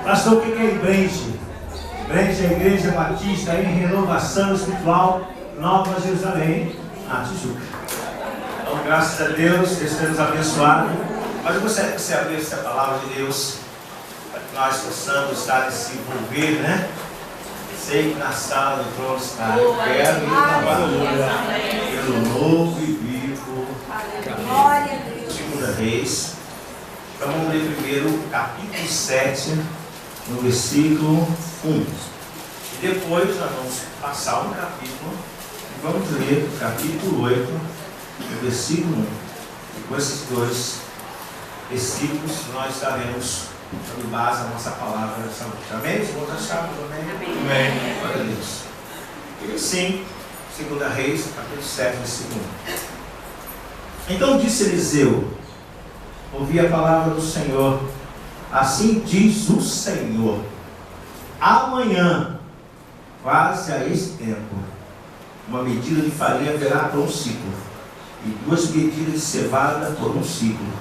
Pastor, o que é Ibrange? Ibrange é a Igreja Batista em Renovação Espiritual Nova Jerusalém, na Tijuca. Então, graças a Deus, estamos abençoados. Mas eu gostaria que você abrisse a palavra de Deus para que nós possamos estar se envolver, né? Sei que na sala do trono está. Eu quero ir trabalhar pelo novo e vivo Segunda Reis. Então vamos ler primeiro o capítulo 7, no versículo 1. E depois nós vamos passar um capítulo e vamos ler o capítulo 8, no versículo 1. E com esses dois versículos nós estaremos dando base à nossa palavra dessa noite. Amém? Os outros acharam? Amém. Glória a Deus. E assim, Segunda Reis, capítulo 7, versículo 1. Então disse Eliseu: ouvi a palavra do Senhor. Assim diz o Senhor: amanhã, quase a esse tempo, uma medida de farinha haverá por um ciclo, e 2 medidas de cevada por um ciclo,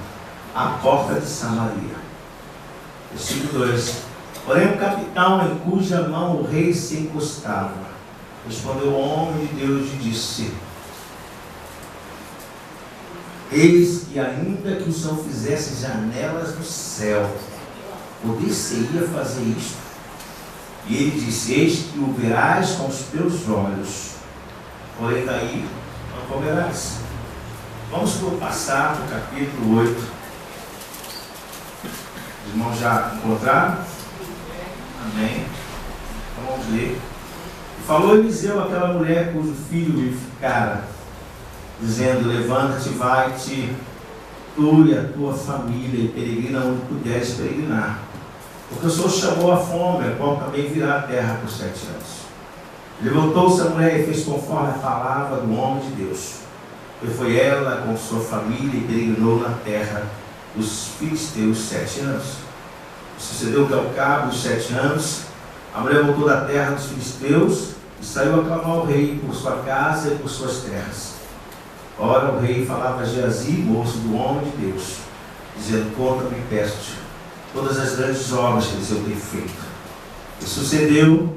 à porta de Samaria. Versículo 2. Porém o capitão em cuja mão o rei se encostava respondeu o homem de Deus e disse: eis que ainda que o Senhor fizesse janelas no céu, poder-se-ia fazer isto? E ele disse: eis que o verás com os teus olhos, porém daí não comerás. Vamos passar para o capítulo 8. Os irmãos já encontraram? Amém. Então vamos ler. E falou Eliseu àquela mulher cujo filho vivificara, dizendo: levanta-te, vai-te, tu e a tua família, e peregrina onde puderes peregrinar, porque o Senhor chamou a fome, a qual também virá a terra por 7 anos. Levantou-se a mulher e fez conforme a palavra do homem de Deus. E foi ela com sua família e peregrinou na terra dos filisteus 7 anos. Sucedeu que ao cabo dos 7 anos, a mulher voltou da terra dos filisteus e saiu a clamar ao rei por sua casa e por suas terras. Ora, o rei falava a Geazi, moço do homem de Deus, dizendo: conta-me, peço-te, todas as grandes obras que Eliseu tem feito. E sucedeu,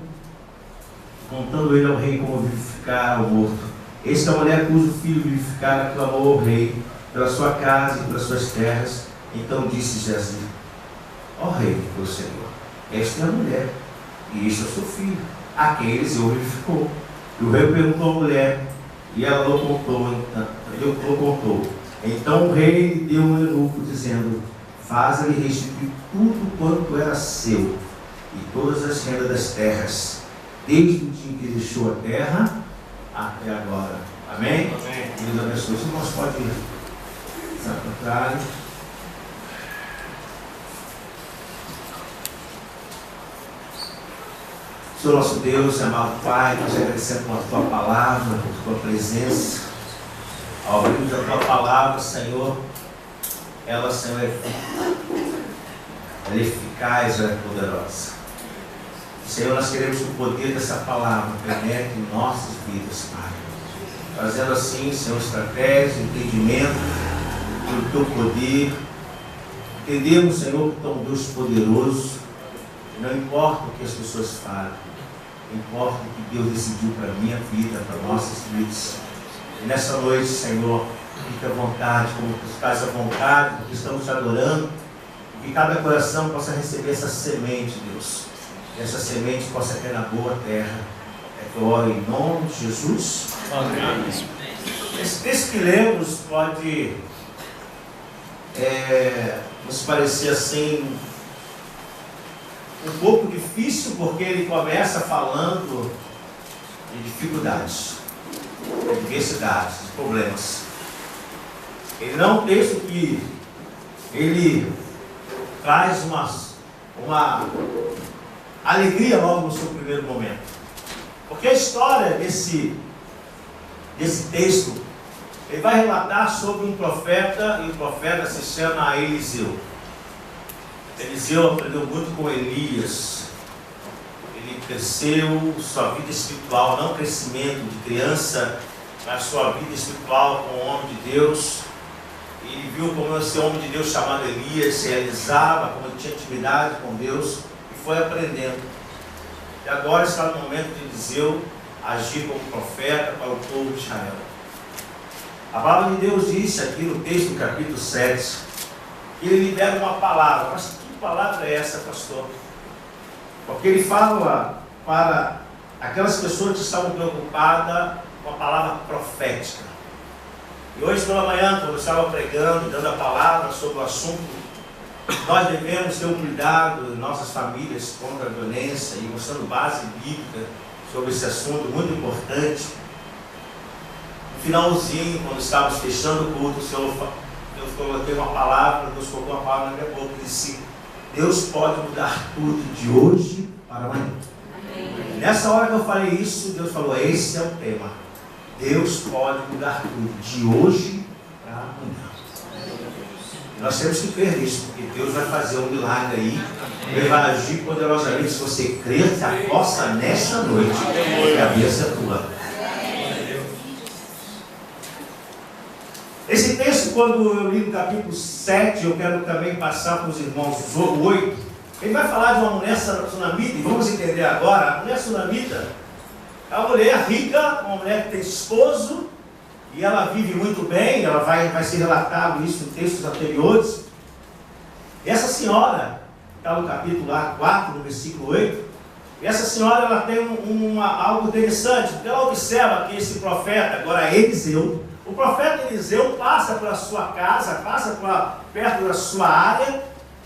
contando ele ao rei como vivificara o morto, eis que a mulher cujo filho vivificara clamou ao rei pela sua casa e pelas suas terras. Então disse Geazi: ó rei, meu Senhor, esta é a mulher, e este é o seu filho, a quem Eliseu vivificou. E o rei perguntou à mulher, e ela o contou. Então o rei lhe deu um eunuco, dizendo: faze-lhe restituir tudo quanto era seu, e todas as rendas das terras, desde o dia em que deixou a terra até agora. Amém? Amém. Deus abençoe. Se nós podemos ir ao contrário. Senhor nosso Deus, amado Pai, nós agradecemos por tua palavra, por tua presença. Ao abrirmos a tua palavra, Senhor, ela, Senhor, ela é eficaz, ela é poderosa. Senhor, nós queremos que o poder dessa palavra penetre em nossas vidas, Pai. Trazendo assim, Senhor, estratégia, entendimento do teu poder. Entendemos, Senhor, que tu é um Deus poderoso. Não importa o que as pessoas falam, importa o que Deus decidiu para a minha vida, para nossas vidas. E nessa noite, Senhor, fica à vontade, como tu estás à vontade, porque estamos te adorando, e que cada coração possa receber essa semente, Deus. E essa semente possa cair na boa terra. É que eu oro em nome de Jesus. Amém. Esse texto que lemos pode nos parecer assim um pouco difícil, porque ele começa falando de dificuldades, de adversidades, de problemas. Ele não é um texto que ele traz uma alegria logo no seu primeiro momento, porque a história desse texto, ele vai relatar sobre um profeta, e o profeta se chama Eliseu. Eliseu aprendeu muito com Elias. Ele cresceu sua vida espiritual, não crescimento de criança, mas sua vida espiritual com o homem de Deus. E ele viu como esse homem de Deus chamado Elias se realizava, como ele tinha intimidade com Deus. E foi aprendendo. E agora está no momento de Eliseu agir como profeta para o povo de Israel. A palavra de Deus diz aqui no texto do capítulo 7, que ele libera uma palavra. Mas que palavra é essa, pastor? Porque ele fala para aquelas pessoas que estavam preocupadas com a palavra profética. E hoje pela manhã, quando eu estava pregando, dando a palavra sobre o assunto, nós devemos ter um cuidado em nossas famílias contra a violência e mostrando base bíblica sobre esse assunto muito importante. No finalzinho, quando estávamos fechando o culto, Deus colocou uma palavra na minha boca e disse: Deus pode mudar tudo de hoje para amanhã. Amém. Nessa hora que eu falei isso, Deus falou: esse é o tema. Deus pode mudar tudo de hoje para amanhã. E nós temos que crer nisso, porque Deus vai fazer um milagre aí. Ele vai agir poderosamente. Se você crer, se aposta nesta noite, e a bênção é tua. Esse texto, quando eu li no capítulo 7, eu quero também passar para os irmãos 8, ele vai falar de uma mulher sunamita, e vamos entender agora. A mulher sunamita é uma mulher rica, uma mulher que tem esposo, e ela vive muito bem. Ela vai ser relatado isso em textos anteriores. E essa senhora, está no capítulo 4, no versículo 8, e essa senhora ela tem algo interessante, porque ela observa que esse profeta, agora é Eliseu, o profeta Eliseu passa pela sua casa, passa perto da sua área,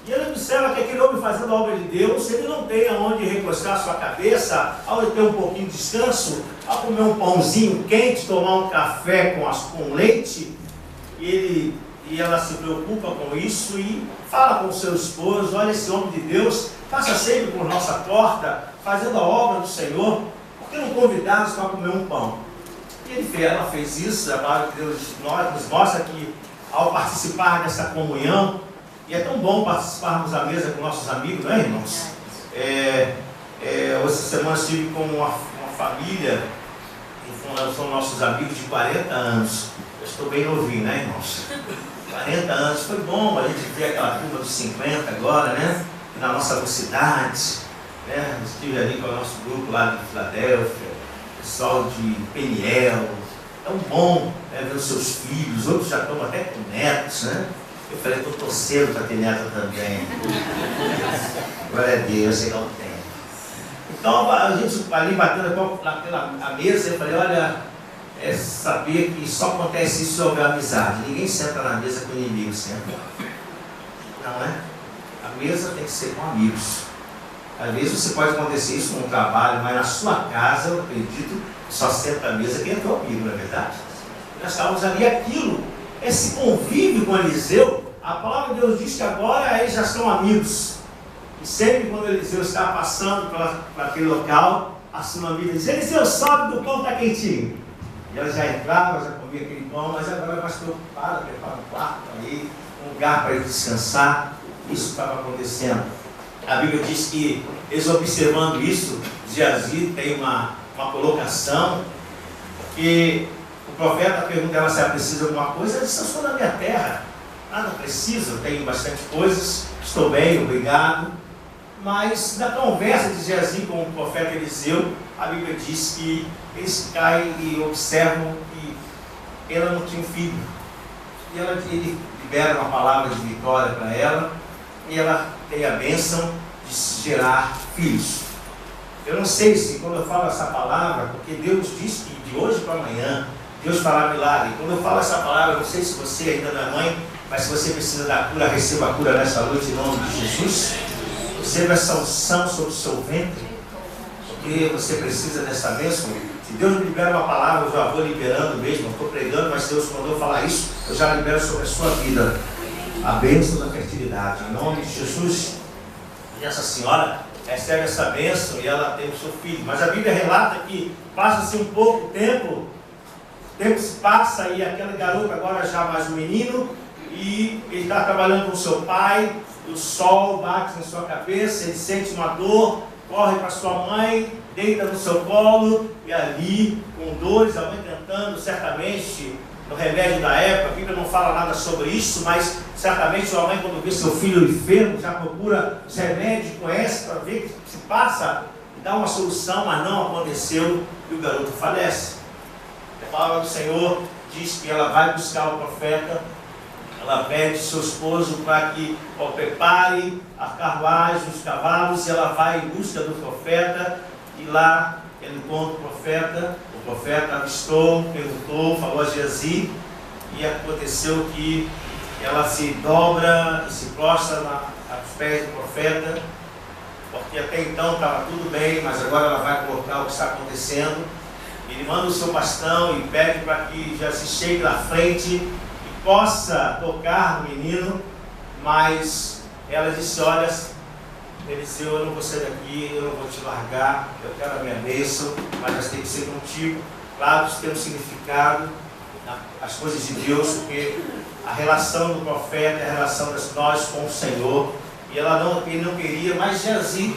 e ele observa que aquele homem fazendo a obra de Deus, ele não tem aonde recostar a sua cabeça, aonde ter um pouquinho de descanso, a comer um pãozinho quente, tomar um café com leite, e ela se preocupa com isso e fala com o seu esposo: olha, esse homem de Deus passa sempre por nossa porta, fazendo a obra do Senhor, por que não convidá-los para comer um pão? E ela fez isso. A palavra de Deus nos mostra que ao participar dessa comunhão, e é tão bom participarmos da mesa com nossos amigos, não é, irmãos? Essa semana estive com uma família, que são nossos amigos de 40 anos. Eu estou bem novinho, né, irmãos? 40 anos, foi bom a gente ver aquela turma dos 50 agora, né? Na nossa mocidade, né? Estive ali com o nosso grupo lá de Filadélfia, pessoal de Peniel. É bom, né, ver os seus filhos, outros já estão até com netos, né? Eu falei: estou torcendo para ter neto também. Glória a Deus, eu não tenho. Então a gente ali batendo naquela mesa, eu falei: olha, é saber que só acontece isso se houver amizade. Ninguém senta na mesa com inimigo, senta. Não é? A mesa tem que ser com amigos. Às vezes você pode acontecer isso no trabalho, mas na sua casa, eu acredito, só senta à mesa quem é teu amigo, não é verdade? Nós estávamos ali, aquilo, esse convívio com Eliseu, a palavra de Deus diz que agora eles já são amigos. E sempre quando Eliseu está passando para aquele local, a sunamita diz: Eliseu, sobe do pão, está quentinho. E ela já entrava, já comia aquele pão, mas agora ela mais preocupada, prepara um quarto para ele, um lugar para ele descansar. Isso estava acontecendo. A Bíblia diz que eles, observando isso, Geazi tem uma colocação, que o profeta pergunta a ela se ela precisa de alguma coisa. Ela disse: eu estou na minha terra. Ah, não preciso, eu tenho bastante coisas, estou bem, obrigado. Mas na conversa de Geazi com o profeta Eliseu, a Bíblia diz que eles caem e observam que ela não tinha um filho. E ele libera uma palavra de vitória para ela, e ela tem a bênção de gerar filhos. Eu não sei se quando eu falo essa palavra, porque Deus diz que de hoje para amanhã Deus fará milagre. Quando eu falo essa palavra, eu não sei se você ainda não é mãe, mas se você precisa da cura, receba a cura nessa noite em nome de Jesus. Receba essa unção sobre o seu ventre, porque você precisa dessa bênção. Se Deus me libera uma palavra, eu já vou liberando mesmo. Eu estou pregando, mas Deus mandou falar isso, eu já libero sobre a sua vida a bênção da fertilidade, em nome de Jesus. E essa senhora recebe essa bênção e ela tem o seu filho. Mas a Bíblia relata que passa-se um pouco tempo, o tempo se passa e aquele garoto agora já mais um menino, e ele está trabalhando com o seu pai, o sol bate na sua cabeça, ele sente uma dor, corre para sua mãe, deita no seu colo, e ali, com dores, a mãe tentando certamente no remédio da época. A Bíblia não fala nada sobre isso, mas certamente uma mãe, quando vê seu filho enfermo, já procura os remédios, conhece para ver que se passa e dá uma solução, mas não aconteceu e o garoto falece. A palavra do Senhor diz que ela vai buscar o profeta, ela pede seu esposo para que prepare a carruagem, os cavalos, e ela vai em busca do profeta, e lá ele encontra o profeta avistou, perguntou, falou a Geazi, e aconteceu que ela se dobra e se prostra aos pés do profeta, porque até então estava tudo bem, mas agora ela vai colocar o que está acontecendo. Ele manda o seu bastão e pede para que Geazi chegue na frente e possa tocar no menino, mas ela disse: olha, Eliseu, eu não vou sair daqui, eu não vou te largar, eu quero a minha bênção, mas nós temos que ser contigo. Claro, isso tem um significado, as coisas de Deus, porque a relação do profeta é a relação de nós com o Senhor, e ele não queria, mas Geazi,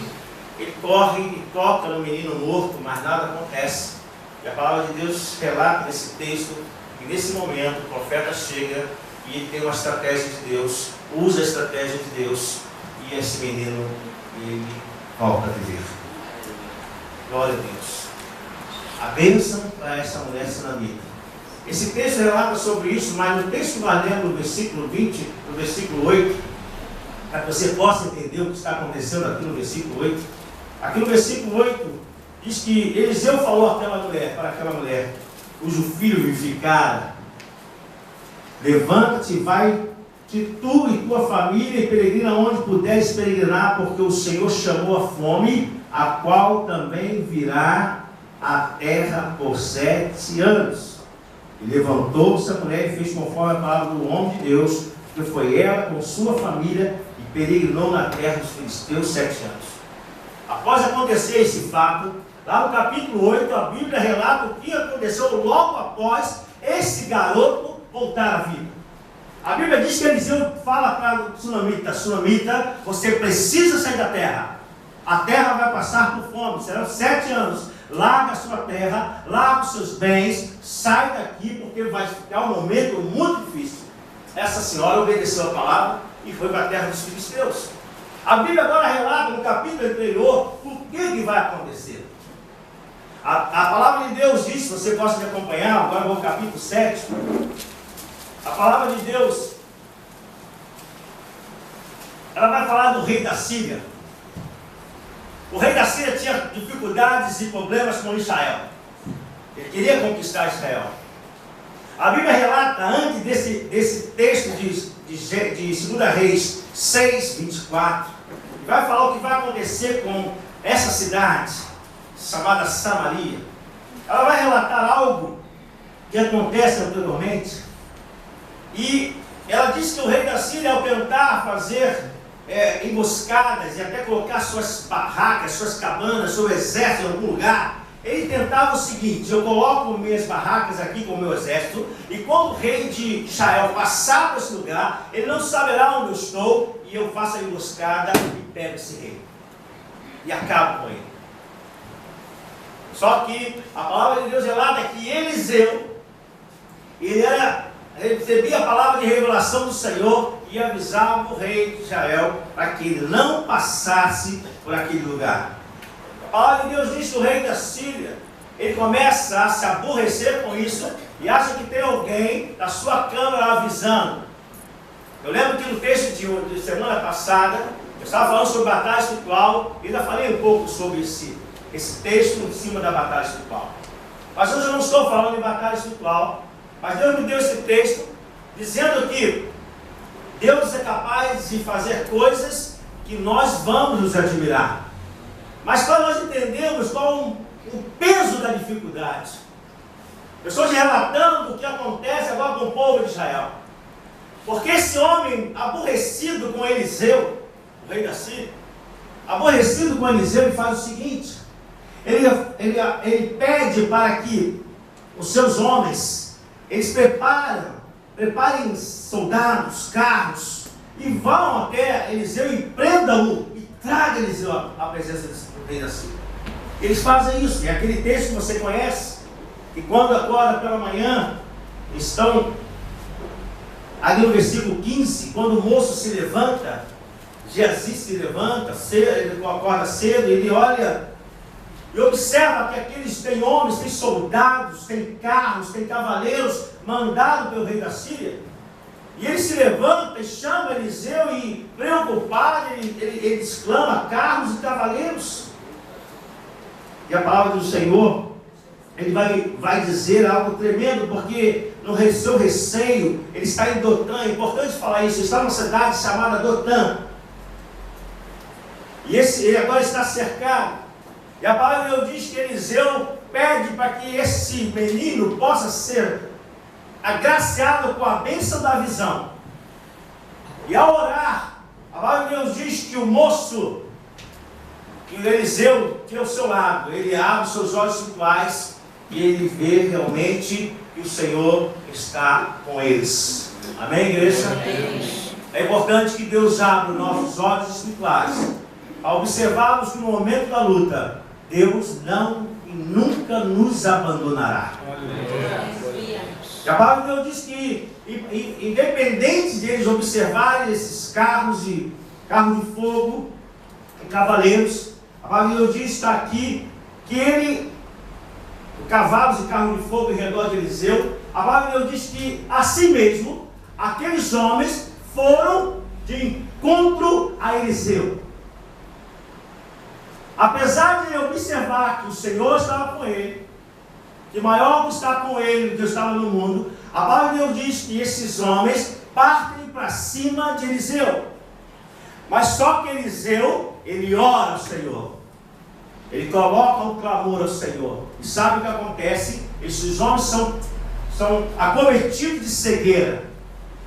ele corre e toca no menino morto, mas nada acontece. E a palavra de Deus relata nesse texto que nesse momento o profeta chega e ele tem uma estratégia de Deus, usa a estratégia de Deus, e esse menino, ele volta a viver. Glória a Deus. A bênção para essa mulher sunamita. Esse texto relata sobre isso, mas no texto que nós lemos no versículo 20, no versículo 8, para que você possa entender o que está acontecendo aqui no versículo 8. Aqui no versículo 8, diz que Eliseu falou para aquela mulher, cujo filho vivificara: levanta-te, vai-te tu e tua família e peregrina onde puderes peregrinar, porque o Senhor chamou a fome, a qual também virá a terra por 7 anos. E levantou-se a mulher e fez conforme a palavra do homem de Deus, que foi ela com sua família e peregrinou na terra dos filisteus 7 anos. Após acontecer esse fato, lá no capítulo 8, a Bíblia relata o que aconteceu logo após esse garoto voltar à vida. A Bíblia diz que Eliseu fala para o sunamita: sunamita, você precisa sair da terra. A terra vai passar por fome, serão 7 anos. Larga a sua terra, larga os seus bens, sai daqui, porque vai ficar um momento muito difícil. Essa senhora obedeceu a palavra e foi para a terra dos filisteus. A Bíblia agora relata no capítulo anterior o que vai acontecer. A palavra de Deus diz, se você gosta de acompanhar, agora vou ao capítulo 7. A palavra de Deus, ela vai falar do rei da Síria. O rei da Síria tinha dificuldades e problemas com Israel. Ele queria conquistar Israel. A Bíblia relata, antes desse texto de 2 Reis 6, 24, vai falar o que vai acontecer com essa cidade, chamada Samaria. Ela vai relatar algo que acontece anteriormente. E ela diz que o rei da Síria, ao tentar fazer emboscadas e até colocar suas barracas, suas cabanas, seu exército em algum lugar, ele tentava o seguinte: eu coloco minhas barracas aqui com o meu exército, e quando o rei de Israel passar por esse lugar, ele não saberá onde eu estou, e eu faço a emboscada e pego esse rei e acabo com ele. Só que a palavra de Deus relata que Eliseu, ele recebia a palavra de revelação do Senhor e avisava o rei de Israel para que ele não passasse por aquele lugar. A palavra de Deus diz que o rei da Síria, ele começa a se aborrecer com isso e acha que tem alguém na sua câmara avisando. Eu lembro que no texto de semana passada, eu estava falando sobre batalha espiritual e ainda falei um pouco sobre esse texto em cima da batalha espiritual. Mas hoje eu não estou falando em batalha espiritual, mas Deus me deu esse texto dizendo que Deus é capaz de fazer coisas que nós vamos nos admirar. Mas para nós entendermos qual o peso da dificuldade, eu estou te relatando o que acontece agora com o povo de Israel. Porque esse homem aborrecido com Eliseu, o rei da Síria, aborrecido com Eliseu, ele faz o seguinte: ele pede para que os seus homens, eles preparem soldados, carros, e vão até Eliseu e prendam-o e tragam Eliseu à presença do rei da Síria. Eles fazem isso, é aquele texto que você conhece, que quando acorda pela manhã, estão ali no versículo 15, quando o moço se levanta, Geazi se levanta, ele acorda cedo, ele olha e observa que aqueles têm homens, têm soldados, têm carros, têm cavaleiros, mandados pelo rei da Síria. E ele se levanta e chama Eliseu e, preocupado, ele exclama: carros e cavaleiros. E a palavra do Senhor, ele vai dizer algo tremendo, porque no seu receio, ele está em Dotã. É importante falar isso. Ele está numa cidade chamada Dotã. E ele agora está cercado. E a palavra de Deus diz que Eliseu pede para que esse menino possa ser agraciado com a bênção da visão. E ao orar, a palavra de Deus diz que o moço, que o Eliseu tem ao seu lado, ele abre os seus olhos espirituais e ele vê realmente que o Senhor está com eles. Amém, igreja? Amém. É importante que Deus abra os nossos olhos espirituais, ao observarmos que no momento da luta, Deus não e nunca nos abandonará. E a palavra de Deus diz que, independente de eles observarem esses carros de fogo e cavaleiros, a palavra de Deus diz, está aqui, que cavalos e carros de fogo em redor de Eliseu. A palavra de Deus diz que, assim mesmo, aqueles homens foram de encontro a Eliseu. Apesar de ele observar que o Senhor estava com ele, que maior está com ele do que estava no mundo, a palavra de Deus diz que esses homens partem para cima de Eliseu. Mas só que Eliseu, ele ora ao Senhor. Ele coloca um clamor ao Senhor. E sabe o que acontece? Esses homens são acometidos de cegueira.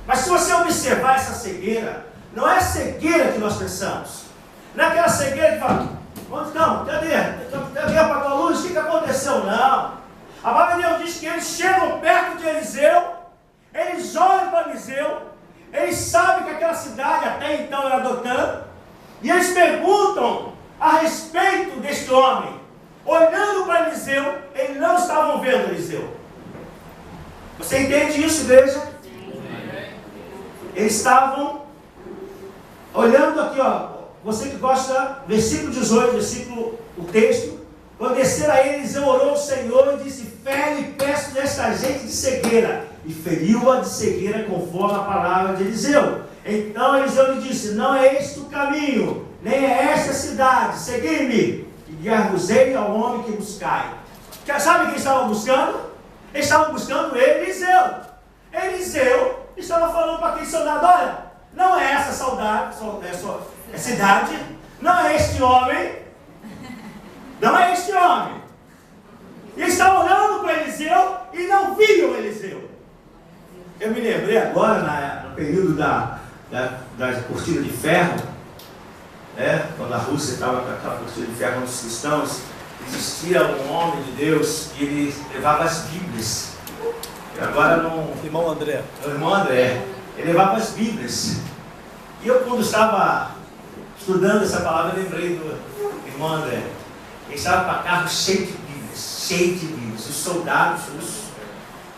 Mas se você observar essa cegueira, não é a cegueira que nós pensamos. Não é aquela cegueira que fala: onde estão? Cadê apagou a luz? O que aconteceu? Não. A palavra de Deus diz que eles chegam perto de Eliseu, eles olham para Eliseu, eles sabem que aquela cidade até então era Dotã, e eles perguntam a respeito deste homem. Olhando para Eliseu, eles não estavam vendo Eliseu. Você entende isso, igreja? Eles estavam olhando aqui, ó. Você que gosta, versículo 18, o texto. Quando descer a ele, Eliseu orou ao Senhor e disse: fere e peço desta gente de cegueira. E feriu-a de cegueira conforme a palavra de Eliseu. Então Eliseu lhe disse: não é este o caminho, nem é esta a cidade, segui-me, e guiar-vos-ei ao homem que buscai. Sabe quem estavam buscando? Eles estavam buscando Eliseu. Eliseu estava falando para aquele soldado: olha, não é essa cidade, não é este homem, não é este homem. E eles estavam olhando para Eliseu e não viam Eliseu. Eu me lembrei agora, no período da cortina de ferro, né, quando a Rússia estava com aquela cortina de ferro nos cristãos, existia um homem de Deus que ele levava as Bíblias. E agora não. Irmão André. O irmão André. Ele levava as Bíblias. E eu, quando estava estudando essa palavra, lembrei do irmão André. Ele estava com a carro cheio de Bíblias. Os soldados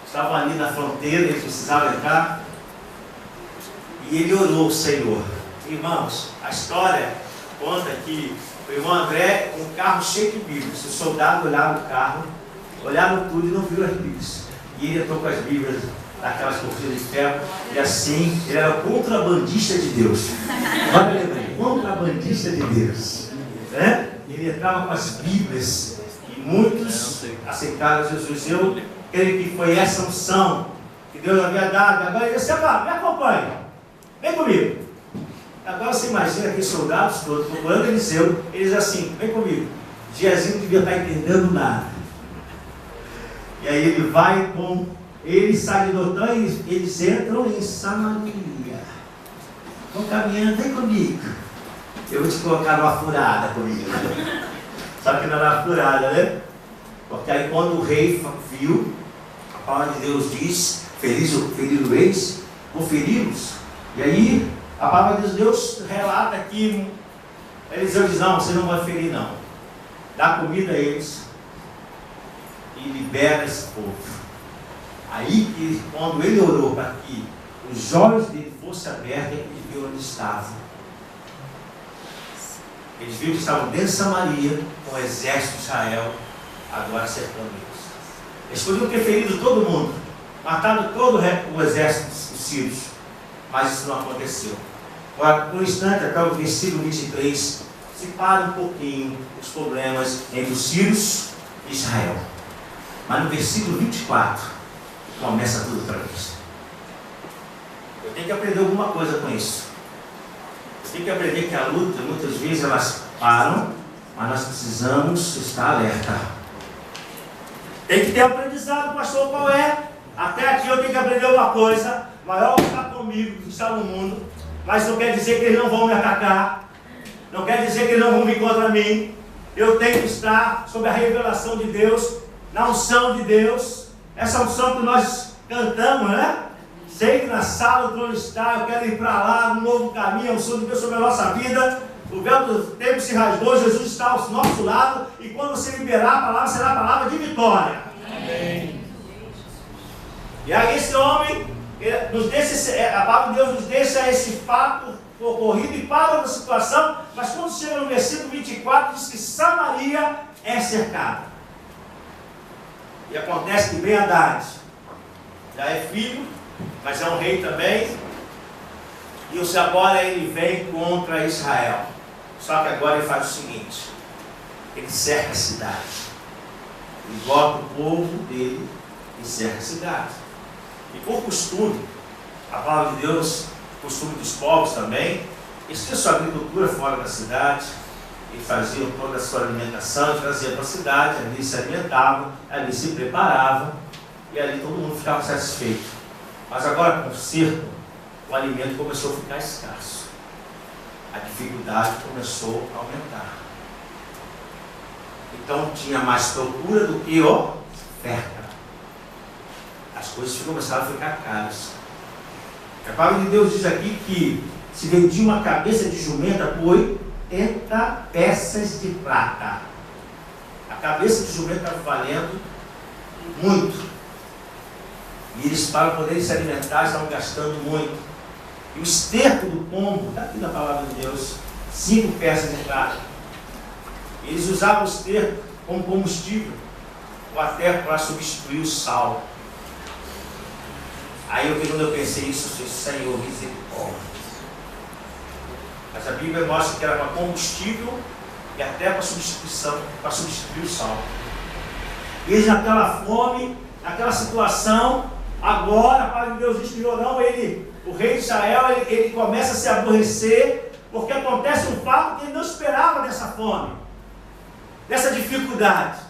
estavam ali na fronteira, eles precisavam entrar. E ele orou ao Senhor. Irmãos, a história conta que o irmão André, com um carro cheio de Bíblias, os soldados olharam o carro, olharam tudo e não viram as Bíblias. E ele entrou com as Bíblias naquelas cortinas de ferro, e assim, ele era contrabandista de Deus. Olha, lembrei, contrabandista de Deus. Né? Ele entrava com as Bíblias, e muitos aceitaram Jesus. Eu creio que foi essa unção que Deus havia dado. Agora ele disse: agora, me acompanhe, vem comigo. Agora você imagina aqueles soldados todos, procurando Eliseu, eles assim: vem comigo. Geazi não devia estar entendendo nada. E aí ele vai com. Eles saem de Dotã e eles entram em Samaria. Vão caminhando, vem comigo. Eu vou te colocar numa furada comigo. Só que não era uma furada, né? Porque aí quando o rei viu, a palavra de Deus diz: ferido eis, ou ferimos. E aí a palavra de Deus relata que Eliseu diz: não, você não vai ferir não. Dá comida a eles e libera esse povo. Aí, quando ele orou para que os olhos dele fossem abertos, ele viu onde estava. Eles viram que estavam dentro de Samaria, com o exército de Israel, agora cercando eles. Eles podiam ter ferido todo mundo, matado todo o exército dos sírios, mas isso não aconteceu. Agora, por um instante, até o versículo 23, separa um pouquinho os problemas entre os sírios e Israel. Mas no versículo 24, começa tudo outra vez. Eu tenho que aprender alguma coisa com isso. Eu tenho que aprender que a luta, muitas vezes, elas param, mas nós precisamos estar alerta. Tem que ter aprendizado, pastor, qual é? Até aqui eu tenho que aprender uma coisa. Maior está comigo do que está no mundo. Mas não quer dizer que eles não vão me atacar. Não quer dizer que eles não vão vir contra mim. Eu tenho que estar sob a revelação de Deus, na unção de Deus. Essa unção que nós cantamos, né? Sei que na sala o trono está, eu quero ir para lá, um novo caminho, a unção de Deus sobre a nossa vida. O véu do tempo se rasgou, Jesus está ao nosso lado, e quando você liberar a palavra, será a palavra de vitória. Amém. E aí esse homem, a palavra de Deus nos deixa esse fato ocorrido e para outra situação, mas quando chega no versículo 24, diz que Samaria é cercada. E acontece que Ben-Hadad já é filho, mas é um rei também, e agora ele vem contra Israel. Só que agora ele faz o seguinte: ele cerca a cidade, ele bota o povo dele e cerca a cidade. E por costume, a palavra de Deus, costume dos povos também, eles tinham sua agricultura fora da cidade, e faziam toda a sua alimentação, e traziam para a cidade, ali se alimentavam, ali se preparavam, e ali todo mundo ficava satisfeito. Mas agora, com o cerco, o alimento começou a ficar escasso. A dificuldade começou a aumentar. Então tinha mais procura do que oferta. As coisas começaram a ficar caras. A palavra de Deus diz aqui que se vendia uma cabeça de jumenta por 80 peças de prata. A cabeça de jumenta estava valendo muito. E eles, para poderem se alimentar, estavam gastando muito. E o esterco do pombo, está aqui na palavra de Deus, 5 peças de prata. Eles usavam o esterco como combustível, ou até para substituir o sal. Aí quando eu pensei isso, eu disse: Senhor, misericórdia. Mas a Bíblia mostra que era para combustível e até para substituição, para substituir o sal. Eles naquela fome, naquela situação, agora a palavra de Deus diz que Jorão, o rei de Israel, ele começa a se aborrecer, porque acontece um fato que ele não esperava dessa fome, dessa dificuldade.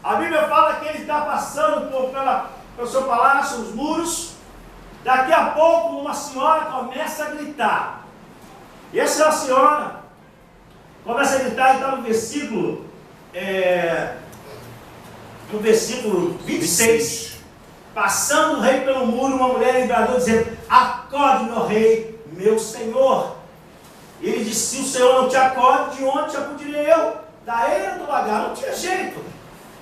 A Bíblia fala que ele está passando pelo seu palácio, os muros. Daqui a pouco uma senhora começa a gritar. E essa senhora começa a gritar, e está no versículo 26. Passando o rei pelo muro, uma mulher lhe bradou, dizendo: acorde, meu rei, meu senhor. E ele disse: se o senhor não te acorde, de onde te acudirei eu? Da era do lagar. Não tinha jeito.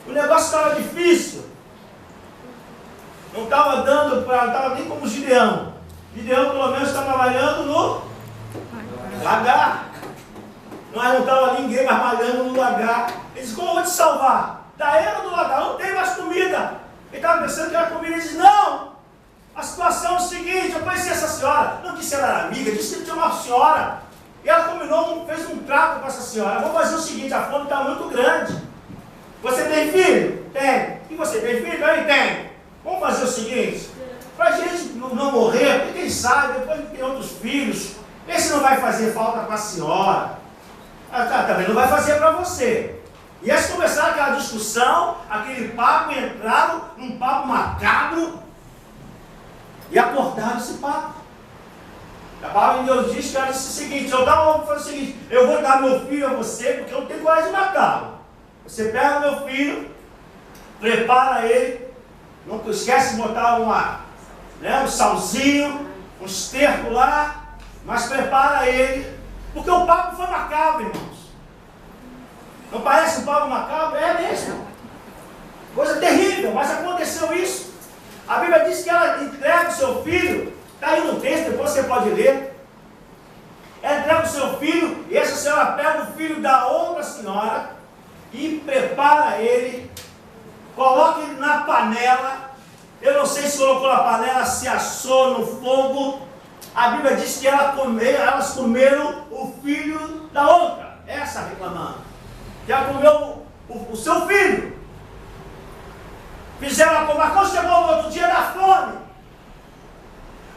O negócio estava difícil. Não estava dando para, não estava nem como Gideão. Gideão pelo menos estava trabalhando no lagar. Não estava ninguém mais trabalhando no lagar. Ele disse: como eu vou te salvar? Da era do lagar, não tem mais comida. Ele estava pensando que era comida. Ele disse: não, a situação é o seguinte, eu conheci essa senhora. Não disse que ela era amiga, disse que tinha uma senhora. E ela combinou, fez um trato com essa senhora: vou fazer o seguinte, a fome está muito grande. Você tem filho? Tem. E você tem filho? Eu tenho. Vamos fazer o seguinte, para a gente não morrer, porque quem sabe, depois de ter outros filhos, esse não vai fazer falta para a senhora, também não vai fazer para você. E eles começaram aquela discussão, aquele papo, e entraram num papo macabro, e acordaram esse papo. A palavra de Deus diz que ela disse o seguinte: eu vou fazer o seguinte, eu vou dar meu filho a você, porque eu não tenho coragem de matá-lo. Você pega o meu filho, prepara ele, não esquece de botar um salzinho, um esterco lá, mas prepara ele, porque o papo foi macabro, irmãos. Não parece um papo macabro? É mesmo. Coisa terrível, mas aconteceu isso. A Bíblia diz que ela entrega o seu filho, está aí no texto, depois você pode ler. Ela entrega o seu filho, e essa senhora pega o filho da outra senhora e prepara ele, coloca ele na panela. Eu não sei se colocou na panela, se assou no fogo. A Bíblia diz que elas comeram o filho da outra, essa reclamando, que ela comeu o seu filho. Fizeram a comer, quando chegou no outro dia da fome.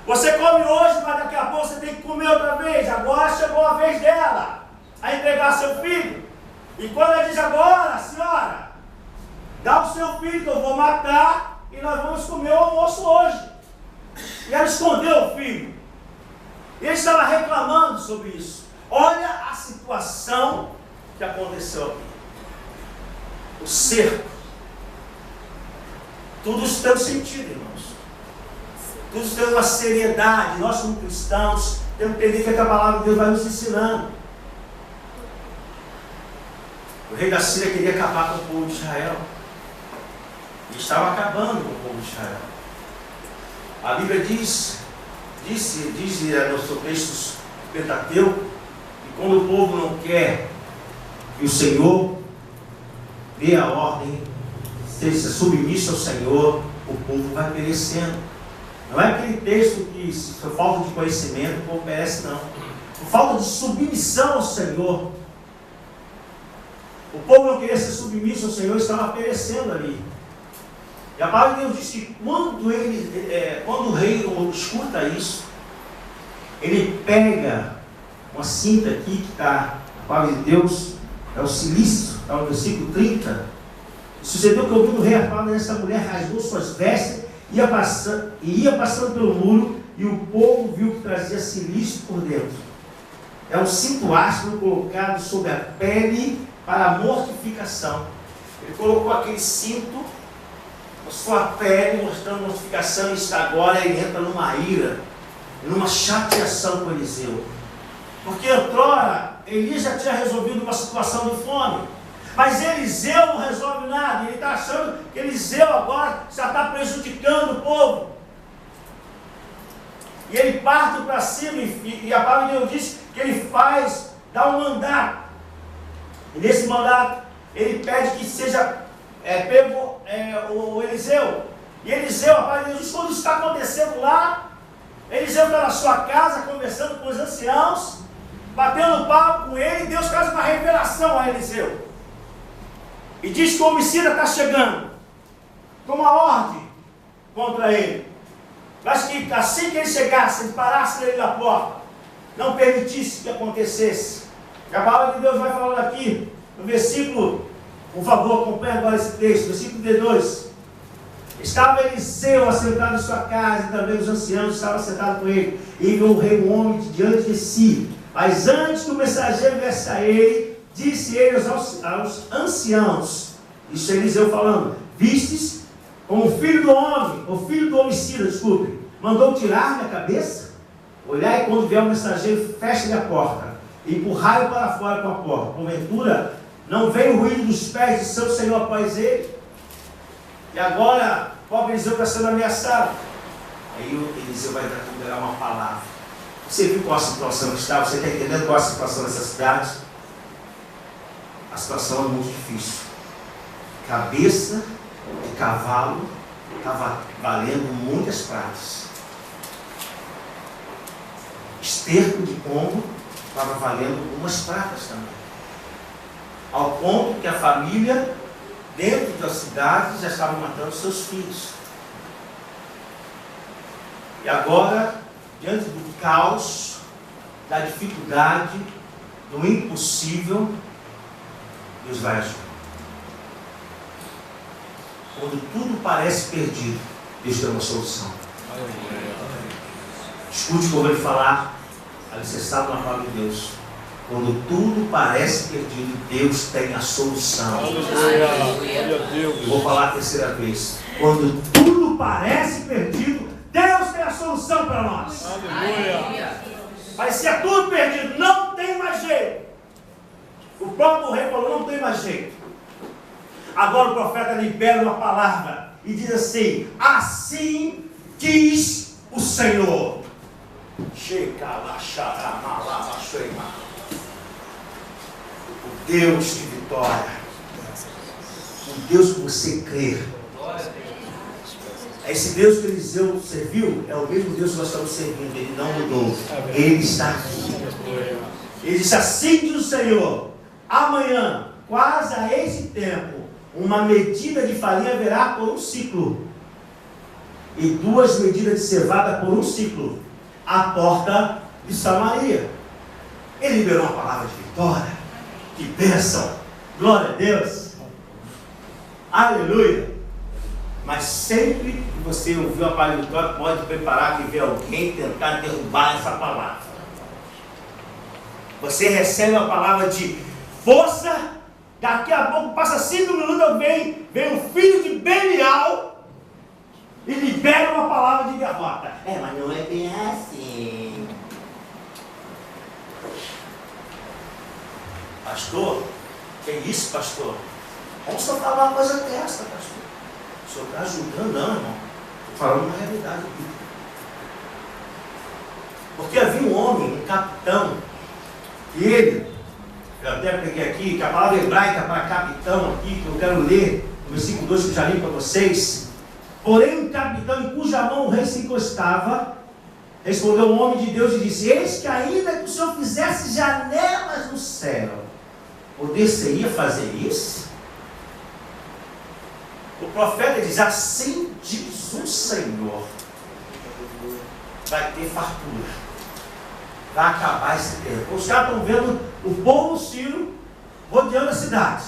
Você come hoje, mas daqui a pouco você tem que comer outra vez. Agora chegou a vez dela a entregar seu filho. E quando ela diz agora, senhora, dá o seu filho que eu vou matar e nós vamos comer o almoço hoje. E ela escondeu o filho. E ele estava reclamando sobre isso. Olha a situação que aconteceu aqui. O cerco. Tudo isso tem um sentido, irmãos. Tudo isso tem uma seriedade. Nós, como cristãos, temos que entender que a palavra de Deus vai nos ensinando. O rei da Síria queria acabar com o povo de Israel. E estava acabando com o povo de Israel. A Bíblia diz nos seus textos Pentateuco, que quando o povo não quer que o Senhor dê a ordem, seja submisso ao Senhor, o povo vai perecendo. Não é aquele texto que, por falta de conhecimento, o povo perece, não. Por falta de submissão ao Senhor. O povo não queria ser submisso ao Senhor, estava perecendo ali. E a palavra de Deus diz que quando o rei escuta isso, ele pega uma cinta aqui que está, a palavra de Deus, é o silício, está no versículo 30. Sucedeu que ouvindo o rei a palavra dessa mulher, rasgou suas vestes, ia passando pelo muro, e o povo viu que trazia silício por dentro. É um cinto áspero colocado sobre a pele para a mortificação. Ele colocou aquele cinto na sua pele, mostrando mortificação, e está agora ele entra numa ira, numa chateação com Eliseu. Porque outrora, Elias já tinha resolvido uma situação de fome. Mas Eliseu não resolve nada. Ele está achando que Eliseu agora já está prejudicando o povo. E ele parte para cima, e a palavra de Deus diz que ele dá um mandato. E nesse mandato, ele pede que seja pego o Eliseu. E Eliseu, a palavra de Deus diz, quando isso está acontecendo lá, Eliseu está na sua casa, conversando com os anciãos, batendo papo com ele, e Deus faz uma revelação a Eliseu. E diz que o homicida está chegando, com uma ordem contra ele. Mas que assim que ele chegasse, ele parasse ele na porta, não permitisse que acontecesse. E a palavra de Deus vai falando aqui, no versículo, por favor, acompanhe agora esse texto, versículo 2. Estava Eliseu assentado em sua casa, e também os anciãos estavam sentados com ele. E viu o rei um homem diante de si. Mas antes que o mensageiro viesse a ele, disse ele aos anciãos, isso é Eliseu falando, vistes como o filho do homem, o filho do homicida, desculpe, mandou tirar minha cabeça? Olhai, quando vier o mensageiro, feche-lhe a porta, e empurrai-o para fora com a porta. Porventura, não veio o ruído dos pés de seu senhor após ele? E agora, o pobre Eliseu está sendo ameaçado. Aí o Eliseu vai dar uma palavra. Você viu qual a situação que está? Você está entendendo qual a situação dessa cidade? A situação é muito difícil. Cabeça de cavalo estava valendo muitas pratas. Esterco de pombo estava valendo algumas pratas também. Ao ponto que a família, dentro da cidade, já estava matando seus filhos. E agora, diante do caos, da dificuldade, do impossível, Deus vai agir. Quando tudo parece perdido, Deus tem uma solução. Escute como ele falar, alicerçado na palavra de Deus. Quando tudo parece perdido, Deus tem a solução. Eu vou falar a terceira vez. Quando tudo parece perdido, Deus tem a solução para nós. Parecia tudo perdido, não tem mais jeito. O próprio rei falou, não tem mais jeito. Agora o profeta libera uma palavra. e diz assim: assim diz o Senhor. O Deus de vitória, o Deus que você crê. Esse Deus que Eliseu serviu é o mesmo Deus que nós estamos servindo. Ele não mudou. Ele está aqui. Ele disse: assim diz o Senhor: amanhã, quase a esse tempo, uma medida de farinha haverá por um ciclo, e 2 medidas de cevada por um ciclo, à porta de Samaria. Ele liberou uma palavra de vitória. Que bênção! Glória a Deus! Aleluia! Mas sempre que você ouvir a palavra de vitória, pode preparar que vê alguém tentar derrubar essa palavra. Você recebe a palavra de força, daqui a pouco passa 5 minutos, vem o filho de Belial e libera uma palavra de derrota. Mas não é bem assim. Pastor, que é isso, pastor? Como só falar uma coisa dessa, pastor? O senhor está julgando? Não, irmão. Estou falando uma realidade bíblica. Porque havia um homem, um capitão, e ele, eu até peguei aqui, que a palavra hebraica para capitão aqui, que eu quero ler, no versículo 2 que eu já li para vocês. Porém, um capitão em cuja mão o rei se encostava, respondeu o homem de Deus e disse: eis que ainda que o Senhor fizesse janelas no céu, poder-se-ia fazer isso? O profeta diz: assim diz o Senhor, vai ter fartura, vai acabar esse tempo. Os caras estão vendo o povo sírio rodeando a cidade,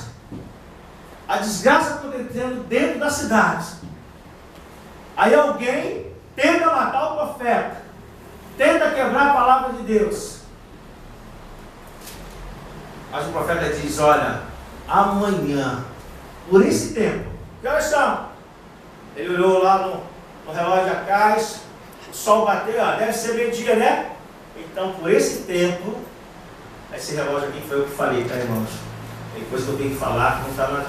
a desgraça acontecendo dentro da cidade. Aí alguém tenta matar o profeta, tenta quebrar a palavra de Deus. Mas o profeta diz: olha, amanhã, por esse tempo, que horas são? Ele olhou lá no relógio atrás, o sol bateu, deve ser meio-dia, né? Então, por esse tempo, esse relógio aqui foi o que eu falei, tá, irmãos? Tem coisa que eu tenho que falar, que não está na.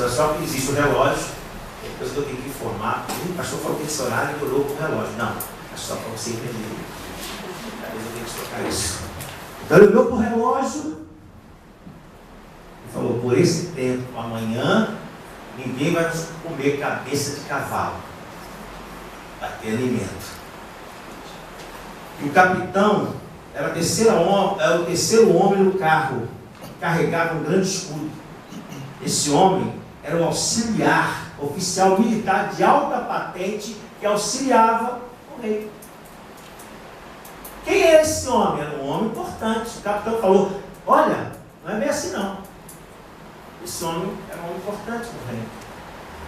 Só que existe o relógio, tem coisa que eu tenho que informar. O pastor falou que esse horário ele olhou para o relógio. Não, é só para você entender. Às vezes eu tenho que explicar isso. Então, ele olhou para o relógio e falou: por esse tempo, amanhã, ninguém vai comer cabeça de cavalo. Vai ter alimento. E o capitão era o terceiro homem no carro, carregava um grande escudo. Esse homem era um auxiliar, oficial militar de alta patente, que auxiliava o rei. Quem é esse homem? Era um homem importante. O capitão falou: olha, não é bem assim não. Esse homem era um homem importante no reino.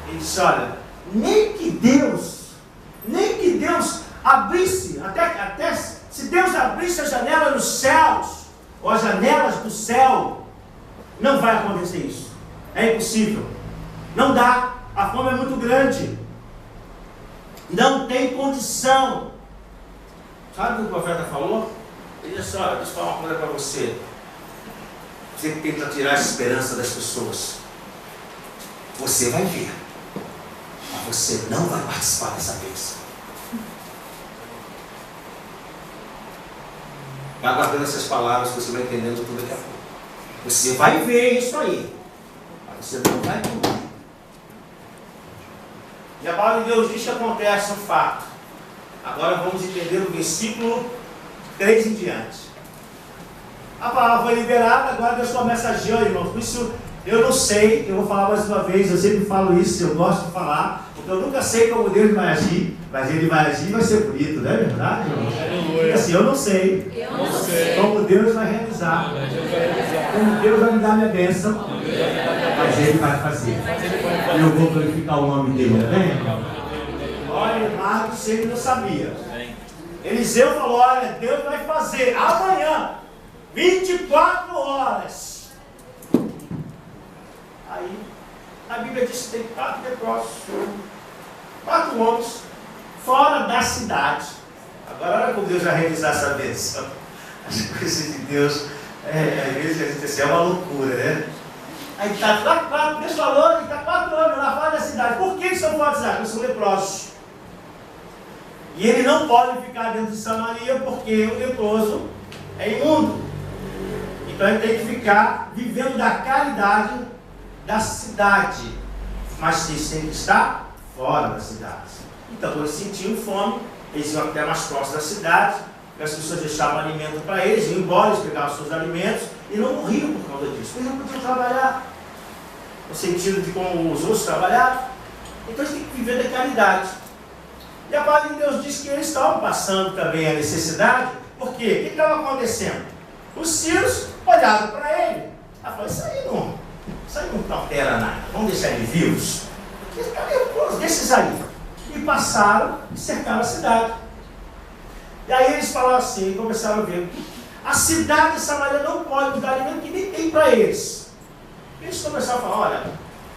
Ele disse: olha, nem que Deus abrisse, até se Deus abrisse a janela dos céus, ou as janelas do céu, não vai acontecer isso. É impossível. Não dá. A fome é muito grande. Não tem condição. Sabe o que o profeta falou? Ele disse: olha, deixa eu falar uma coisa para você. Você tenta tirar a esperança das pessoas. Você vai ver. Mas você não vai participar dessa bênção. Vai guardando essas palavras que você vai entendendo tudo daqui a pouco. Você vai ver isso aí. Mas você não vai comer. E a palavra de Deus diz que acontece um fato. Agora vamos entender o versículo 3 em diante. A palavra foi liberada, agora Deus começa a agir, irmãos. Por isso eu não sei, eu vou falar mais uma vez, eu sempre falo isso, eu gosto de falar, porque eu nunca sei como Deus vai agir, mas Ele vai agir e vai ser bonito, não é verdade, irmãos? Porque assim, eu não sei como Deus vai realizar, como Deus vai me dar minha bênção, mas Ele vai fazer. E eu vou glorificar o nome dele, amém? Olha, Marcos, ele não sabia. Eliseu falou: olha, Deus vai fazer amanhã, 24 horas. Aí, a Bíblia diz que tem 4 leprosos, 4 homens, fora da cidade. Agora, olha como Deus vai realizar essa bênção. As coisas de Deus, às vezes a gente é uma loucura, né? Aí está 4, Deus falou, ele está 4 falando lá fora da cidade. Por que eles são fora da cidade? Porque são leprosos. E ele não pode ficar dentro de Samaria porque o leproso é imundo. Então ele tem que ficar vivendo da caridade da cidade. Mas ele sempre está fora da cidade. Então, quando eles sentiam fome, eles iam até mais próximo da cidade, e as pessoas deixavam alimento para eles, iam embora, eles pegavam seus alimentos e não morriam por causa disso. Eles não podiam trabalhar, no sentido de como os outros trabalhavam. Então eles têm que viver da caridade. E a palavra de Deus diz que eles estavam passando também a necessidade, porque o que estava acontecendo? Os sírios olhavam para ele e falaram, isso aí não altera nada, vamos deixar eles vivos. Desses aí. E passaram e cercaram a cidade. E aí eles falaram assim, começaram a ver, a cidade de Samaria não pode nos dar alimento que nem tem para eles. Eles começaram a falar, olha,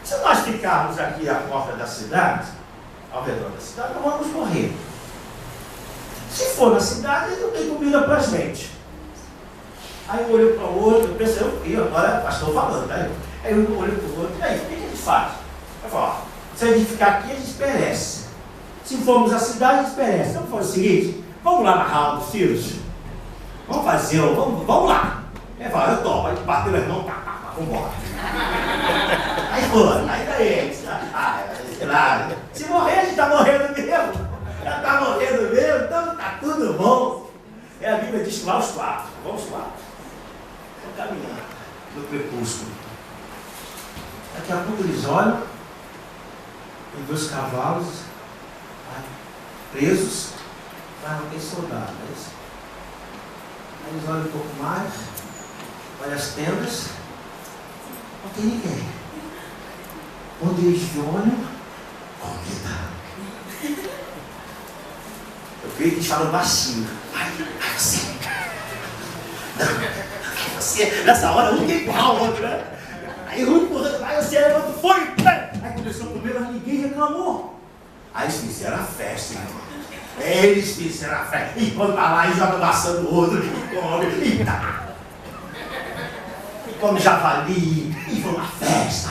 se nós ficarmos aqui à porta da cidade, ao redor da cidade, nós vamos morrer. Se for na cidade, eles não têm comida para a gente. Aí um olhou para o outro, eu pensei, agora pastor falando, tá? Aí um olhou para o outro, e aí, o que a gente faz? Eu falo, ó, se a gente ficar aqui, a gente perece. Se formos à cidade, a gente perece. Então foi o seguinte, vamos lá na Raul dos Sírios. Vamos fazer, vamos lá. Ele fala, eu topo, aí bateu as mãos, vamos embora. Aí foi, aí daí, sei lá, se morrer, a gente está morrendo mesmo. Já está morrendo mesmo, então está tudo bom. E a Bíblia diz que lá os quatro, vamos lá. Estão caminhando no crepúsculo. Daqui a pouco eles olham e vê os cavalos presos, mas não tem soldado. Aí eles olham um pouco mais, olham as tendas, não tem ninguém. Quando eles olham, comida. Eu creio que eles falam baixinho. Ai, você. Nessa hora, um que igual ao outro, né? Aí um empurrando, aí você levanta, foi! Aí começou a comer, mas ninguém reclamou. Aí eles fizeram a festa, irmão. Eles fizeram a festa. E quando tá lá, e joga maçã no outro, e come, e tá. E come javali, e foi uma festa.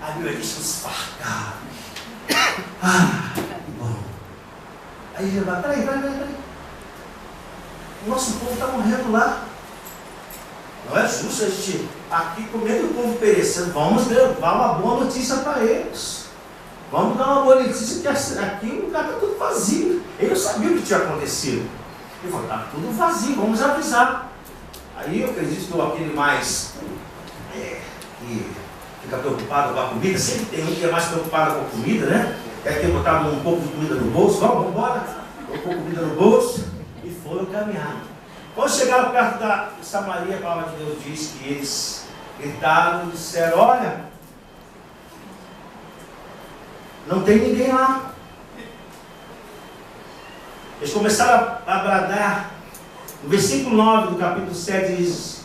A Bíblia diz que os farcaram. Que bom. Aí ele vai, peraí. O nosso povo está morrendo lá. Não é justo a gente aqui comendo o povo perecendo. Vamos levar uma boa notícia para eles. Vamos dar uma boa notícia que aqui o lugar está tudo vazio. Ele não sabia o que tinha acontecido. Ele falou, está tudo vazio, vamos avisar. Aí eu acredito que aquele mais que fica preocupado com a comida, sempre tem um que é mais preocupado com a comida, né? Deve ter botado um pouco de comida no bolso, vamos embora, colocou comida no bolso e foram caminhar. Quando chegaram perto da Samaria, a palavra de Deus diz que eles gritaram e disseram, olha, não tem ninguém lá. Eles começaram a bradar. No versículo 9 do capítulo 7 diz,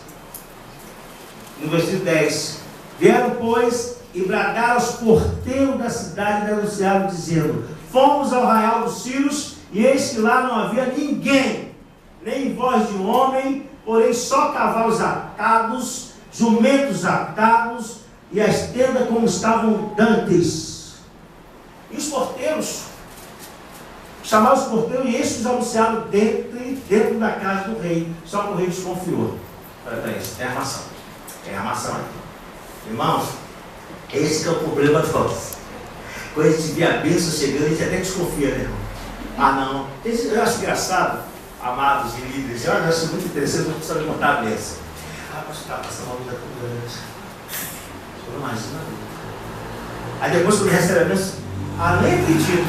no versículo 10, vieram, pois, e bradaram aos porteiros da cidade e anunciaram, dizendo, fomos ao arraial dos Sírios, e eis que lá não havia ninguém, nem voz de um homem, porém só cavalos atados, jumentos atados, e as tendas como estavam dantes. E os porteiros, chamaram os porteiros, e estes anunciaram dentro da casa do rei. Só que o rei desconfiou. Olha isso, tem armação. Tem armação aqui. Irmãos, esse que é o problema de nós. Quando a gente vê a bênção chegando, a gente até desconfia, né, irmão? Ah, não. Eu acho engraçado, amados e líderes, eu acho muito interessante, eu não preciso contar a bênção. Ah, pastor, está passando uma vida tão grande. Eu não imagino. Aí depois que ele recebe a bênção, nem acredito.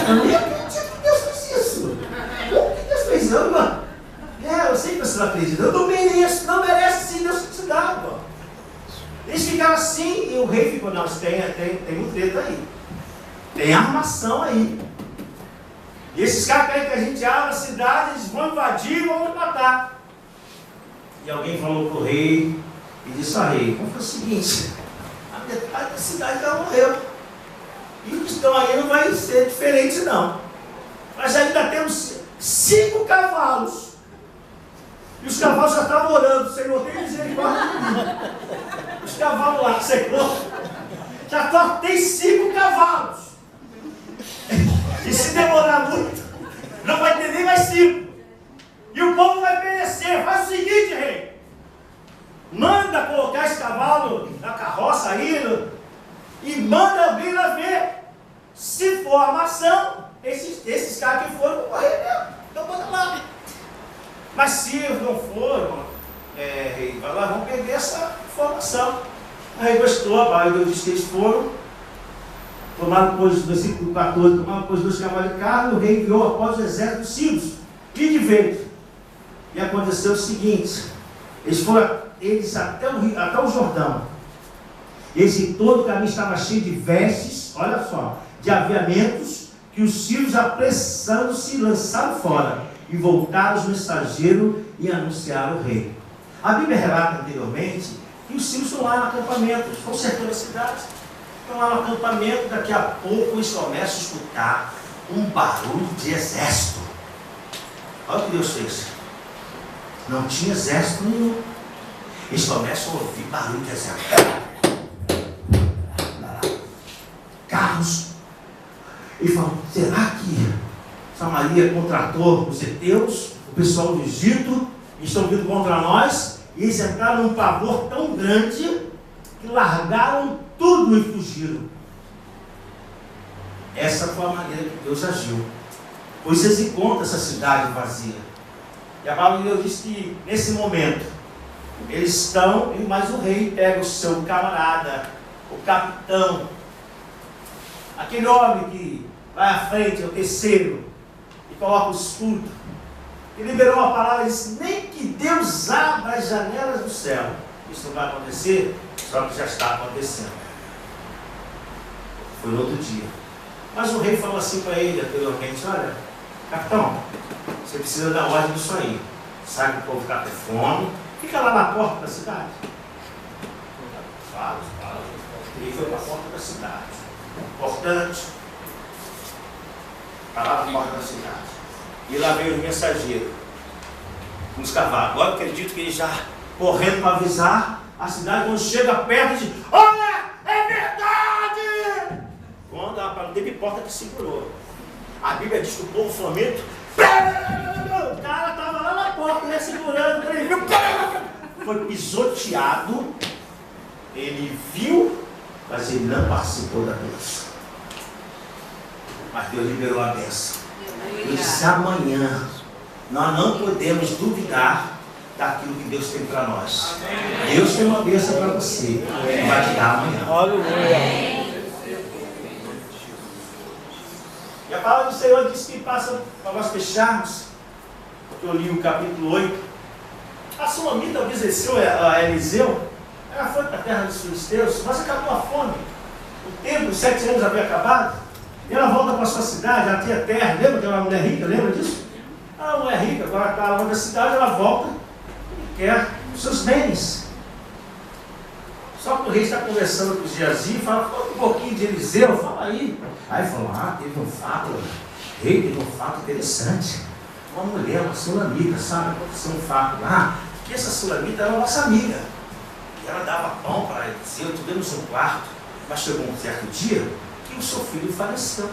Eu nem acredito que Deus fez isso. Como que Deus fez isso, irmão? Eu sei que você não acredita. Eu não mereço, não merece sim, Deus te dá, pô. Eles ficaram assim e o rei ficou, não, tem um treta aí. Tem armação aí. E esses caras querem que a gente abra a cidade, eles vão invadir e vão nos matar. E alguém falou para o rei e disse, rei, vamos fazer o seguinte, a metade da cidade já morreu. E os que estão aí não vai ser diferente não. Mas ainda temos 5 cavalos. E os cavalos já estavam orando, Senhor, tem misericórdia de mim. Os cavalos lá, Senhor, já só tem 5 cavalos. E se demorar muito, não vai ter nem mais 5. E o povo vai perecer. Faz o seguinte, rei. Manda colocar esse cavalo na carroça aí e manda alguém lá ver. Se for armação, esses caras que foram vão morrer mesmo. Então manda lá. Mas se não for, rei, vai lá, vão perder essa informação. Aí gostou, rapaz, Deus disse que eles foram. Tomaram depois, versículo 14, tomaram depois 2 cavalos de carne, o rei enviou após o exército dos sírios. E de vento. E aconteceu o seguinte: eles foram até o Jordão. Esse todo o caminho estava cheio de vestes, olha só, de aviamentos, que os sírios, apressando-se, lançaram fora, e voltaram os mensageiros e anunciaram o rei. A Bíblia relata anteriormente que os sírios estão lá no acampamento, estão cercando a cidade, estão lá no acampamento. Daqui a pouco eles começam a escutar um barulho de exército. Olha o que Deus fez. Não tinha exército nenhum. Eles começam a ouvir barulho de exército. Carros. E falam: será que Samaria contratou os heteus, o pessoal do Egito, e estão vindo contra nós? E eles entraram num pavor tão grande que largaram tudo e fugiram. Essa foi a maneira que Deus agiu. Pois vocês encontram essa cidade vazia. E a palavra de Deus diz que nesse momento eles estão, mas o rei pega o seu camarada, o capitão, aquele homem que vai à frente, é o terceiro, e coloca o escudo, e liberou uma palavra e disse: nem que Deus abra as janelas do céu. Isso não vai acontecer, só que já está acontecendo. Foi no outro dia. Mas o rei falou assim para ele anteriormente: olha, capitão, você precisa dar ordem disso aí. Sai que o povo está com fome, fica lá na porta da cidade. Fala. Ele foi para a porta da cidade. Importante. Está lá na porta da cidade. E lá veio o mensageiro com os cavalos. Agora eu acredito que ele já correndo para avisar a cidade. Quando chega perto, diz: olha, é verdade! Quando não teve porta que segurou. A Bíblia diz que o povo flamengo, o cara estava lá na porta, né, segurando, ele viu, foi pisoteado. Ele viu, mas ele não participou da bênção. Mas Deus liberou a bênção. Ele disse: amanhã nós não podemos duvidar daquilo que Deus tem para nós. Amém. Deus tem uma bênção para você, que vai te dar amanhã. Aleluia. E a palavra do Senhor diz que passa para nós fecharmos, porque eu li o capítulo 8. A Sulamita obedeceu a Eliseu. Ela foi para a terra dos filisteus, mas acabou a fome. O tempo, os 7 anos havia acabado. E ela volta para a sua cidade, ela tinha terra. Lembra que ela era uma mulher rica? Lembra disso? Ela é uma mulher rica, agora está longe da cidade, ela volta e quer os seus bens. Só que o rei está conversando com o Geazi e fala: um pouquinho de Eliseu, fala aí. Aí falou: teve um fato, rei, teve um fato interessante. Uma mulher, uma sulamita, sabe? Aconteceu um fato lá, que essa sulamita era nossa amiga. E ela dava pão para Eliseu, tivemos um quarto. Mas chegou um certo dia que o seu filho faleceu.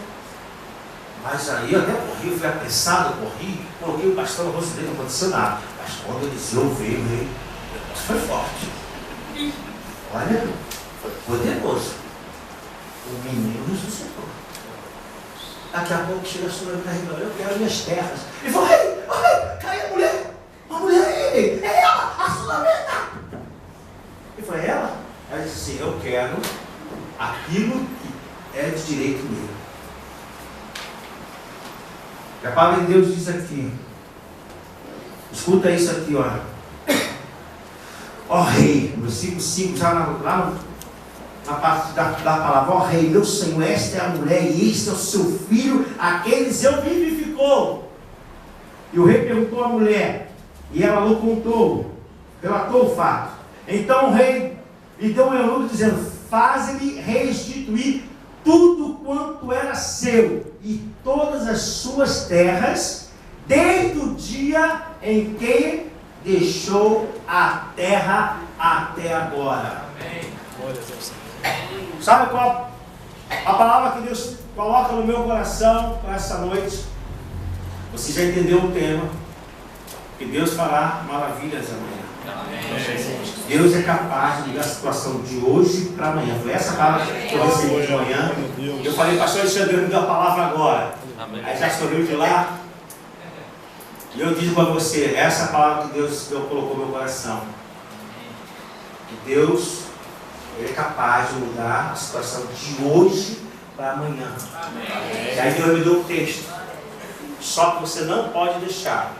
Mas aí eu até corri, fui apressado, corri, coloquei o bastão no rosto dele, não aconteceu nada. Mas quando Eliseu veio, o negócio foi forte. Olha, foi poderoso. O menino ressuscitou. Daqui a pouco chega a sua carregando: eu quero minhas terras. Ele falou: caiu a mulher. A mulher é ela, a Sulamita. Ele falou: é ela? Ela disse assim: eu quero aquilo que é de direito meu. E a palavra de Deus diz aqui, escuta isso aqui, olha. Ó rei, no versículo 5, já lá na parte da palavra: ó rei, meu senhor, esta é a mulher e este é o seu filho, a quem Eliseu vivificou. E o rei perguntou à mulher, e ela não contou, relatou o fato. Então o rei lhe deu um eunuco dizendo: faze-lhe restituir tudo quanto era seu e todas as suas terras, desde o dia em que deixou a terra até agora. Amém. Glória a Deus. Sabe qual a palavra que Deus coloca no meu coração para essa noite? Você já entendeu o tema, que Deus fará maravilhas amanhã. Amém. Deus é capaz de mudar a situação de hoje para amanhã. Foi essa palavra que eu recebi de manhã. Eu falei, pastor Alexandre, Deus me deu a palavra agora. Amém. Aí já sorriu de lá. E eu digo para você, essa palavra que Deus colocou no meu coração. Que Deus é capaz de mudar a situação de hoje para amanhã. Amém. E aí Deus me deu um texto. Só que você não pode deixar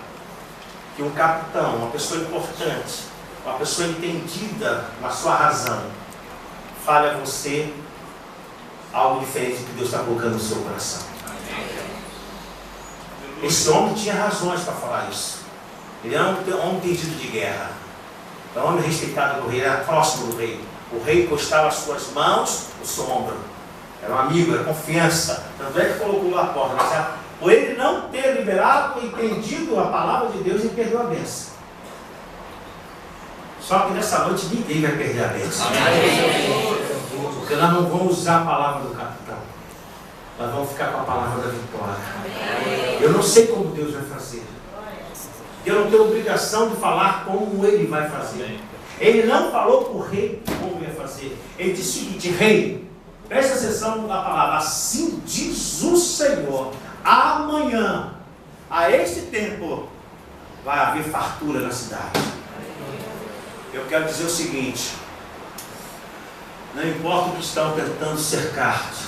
que um capitão, uma pessoa importante, uma pessoa entendida na sua razão, fale a você algo diferente do que Deus está colocando no seu coração. Esse homem tinha razões para falar isso. Ele era um homem entendido de guerra. Era um homem respeitado do rei, era próximo do rei. O rei encostava as suas mãos no seu ombro. Era um amigo, era confiança. Tanto é que colocou lá a porta. Mas por ele não ter liberado e entendido a palavra de Deus, ele perdeu a bênção. Só que nessa noite ninguém vai perder a bênção. Porque nós não vamos usar a palavra do capitão. Nós vamos ficar com a palavra da vitória. Eu não sei como Deus vai fazer. Eu não tenho obrigação de falar como Ele vai fazer. Ele não falou para o rei como ia fazer. Ele disse o seguinte: rei, presta atenção na palavra. Assim diz o Senhor: amanhã, a este tempo, vai haver fartura na cidade. Eu quero dizer o seguinte: não importa o que estão tentando cercar-te,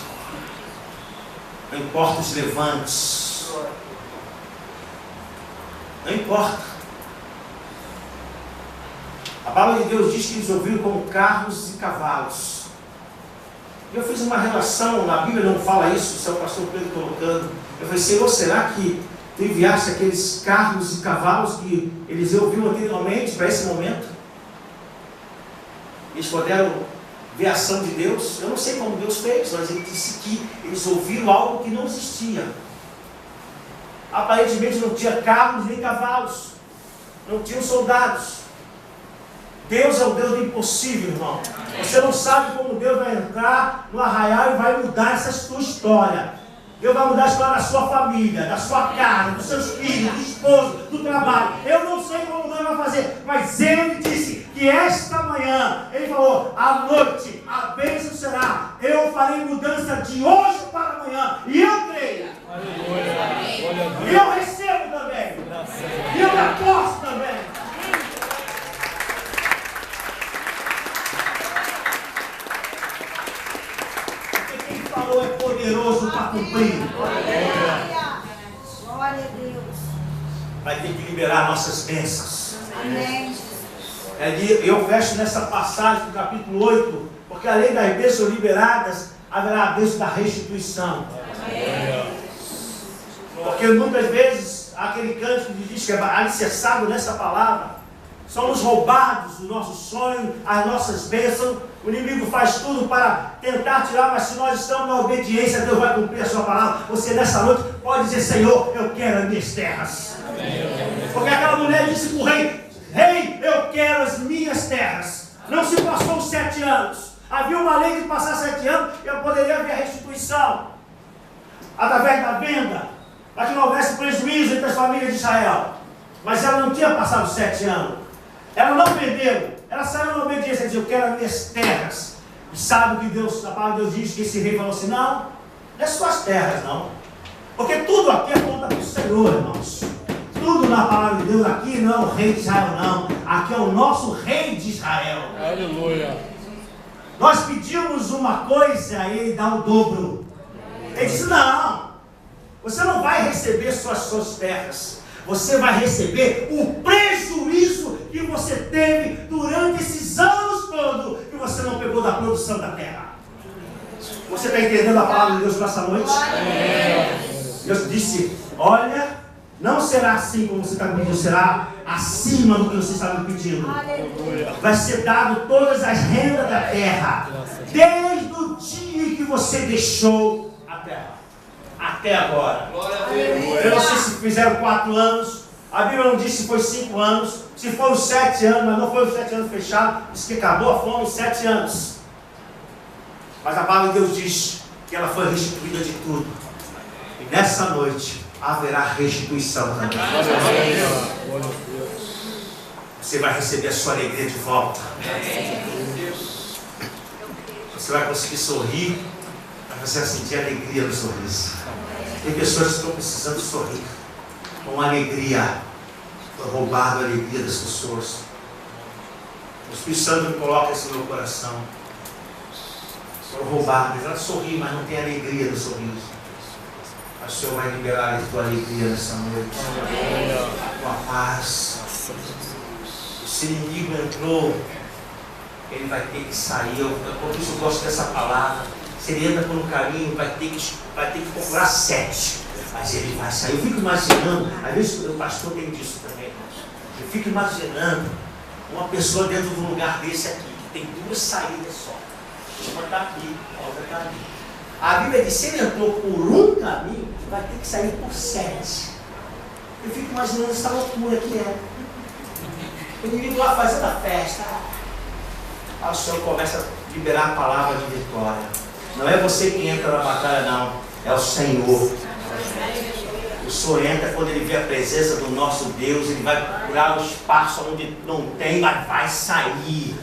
não importa os levantes, não importa. A palavra de Deus diz que eles ouviram como carros e cavalos. Eu fiz uma relação, a Bíblia não fala isso, o seu pastor Pedro colocando. Eu falei, Senhor, será que tu enviaste aqueles carros e cavalos que eles ouviram anteriormente para esse momento? Eles puderam ver a ação de Deus? Eu não sei como Deus fez, mas ele disse que eles ouviram algo que não existia. Aparentemente não tinha carros nem cavalos, não tinham soldados. Deus é o Deus do impossível, irmão. Você não sabe como Deus vai entrar no arraial e vai mudar essa sua história. Deus vai mudar a história da sua família, da sua casa, dos seus filhos, do esposo, do trabalho. Eu não sei como Deus vai fazer, mas Ele disse que esta manhã, Ele falou, à noite, a bênção será. Eu farei mudança de hoje para amanhã. E eu creio. E eu recebo também. E eu aposto também. É poderoso para cumprir. Glória a Deus. Vai ter que liberar nossas bênçãos. Amém. Eu fecho nessa passagem do capítulo 8, porque além das bênçãos liberadas, haverá a bênção da restituição. Amém. Porque muitas vezes aquele cântico que diz que é alicerçado nessa palavra, somos roubados do nosso sonho, as nossas bênçãos. O inimigo faz tudo para tentar tirar, mas se nós estamos na obediência, Deus vai cumprir a sua palavra. Você nessa noite pode dizer, Senhor, eu quero as minhas terras. Amém. Porque aquela mulher disse para o rei, rei, eu quero as minhas terras. Não se passou os 7 anos. Havia uma lei de passar 7 anos, eu poderia haver a restituição. Através da venda, para que não houvesse prejuízo entre as famílias de Israel. Mas ela não tinha passado os 7 anos. Ela não vendeu. Ela saiu na obediência e disse, eu quero as minhas terras. E sabe o que Deus, a palavra de Deus diz, que esse rei falou assim, não é suas terras não. Porque tudo aqui aponta para o Senhor, irmãos. Tudo na palavra de Deus aqui não é o rei de Israel não. Aqui é o nosso rei de Israel. Aleluia. Nós pedimos uma coisa e ele dá o dobro. Ele disse, não, você não vai receber suas terras. Você vai receber o prejuízo que você teve durante esses anos todos que você não pegou da produção da terra. Você está entendendo a palavra de Deus nessa noite? Deus disse, olha, não será assim como você está pedindo, será acima do que você está me pedindo. Vai ser dado todas as rendas da terra, desde o dia que você deixou a terra. Até agora. Eu não sei se fizeram 4 anos. A Bíblia não diz se foi 5 anos. Se foram 7 anos, mas não foi os 7 anos fechados. Diz que acabou a fome em 7 anos. Mas a palavra de Deus diz que ela foi restituída de tudo. E nessa noite haverá restituição também. Você vai receber a sua alegria de volta. Você vai conseguir sorrir, mas você vai sentir alegria no sorriso. Tem pessoas que estão precisando sorrir com alegria. Foi roubado a alegria das pessoas. O Espírito Santo me coloca isso no meu coração. Foram roubados. Ela sorri, mas não tem alegria no sorriso. Mas o Senhor vai liberar a tua alegria nessa noite. A tua paz. Se o inimigo entrou, ele vai ter que sair. Por isso eu gosto dessa palavra. Se ele entra por um caminho, vai ter que procurar 7. Mas ele vai sair. Eu fico imaginando, às vezes o pastor tem disso também, irmãos. Eu fico imaginando uma pessoa dentro de um lugar desse aqui, que tem 2 saídas só. Uma está aqui, a outra está ali. A Bíblia diz: se ele entrou por um caminho, vai ter que sair por 7. Eu fico imaginando essa loucura que é. O inimigo lá fazendo a festa. Aí o Senhor começa a liberar a palavra de vitória. Não é você que entra na batalha, não. É o Senhor. O Senhor entra quando ele vê a presença do nosso Deus. Ele vai procurar o espaço onde não tem, mas vai sair.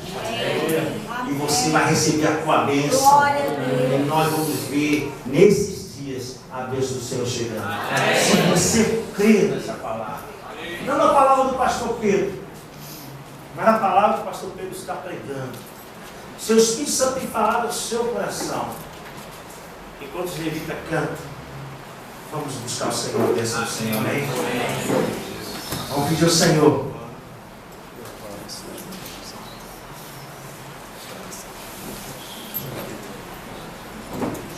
E você vai receber a tua bênção. E nós vamos ver nesses dias a bênção do Senhor chegando. Se você crê nessa palavra. Não na palavra do pastor Pedro, mas na palavra que o pastor Pedro está pregando. Seu Espírito Santo tem falado ao seu coração. Enquanto os levitas cantam, vamos buscar o Senhor, a bênção do Senhor, amém? Vamos pedir ao Senhor.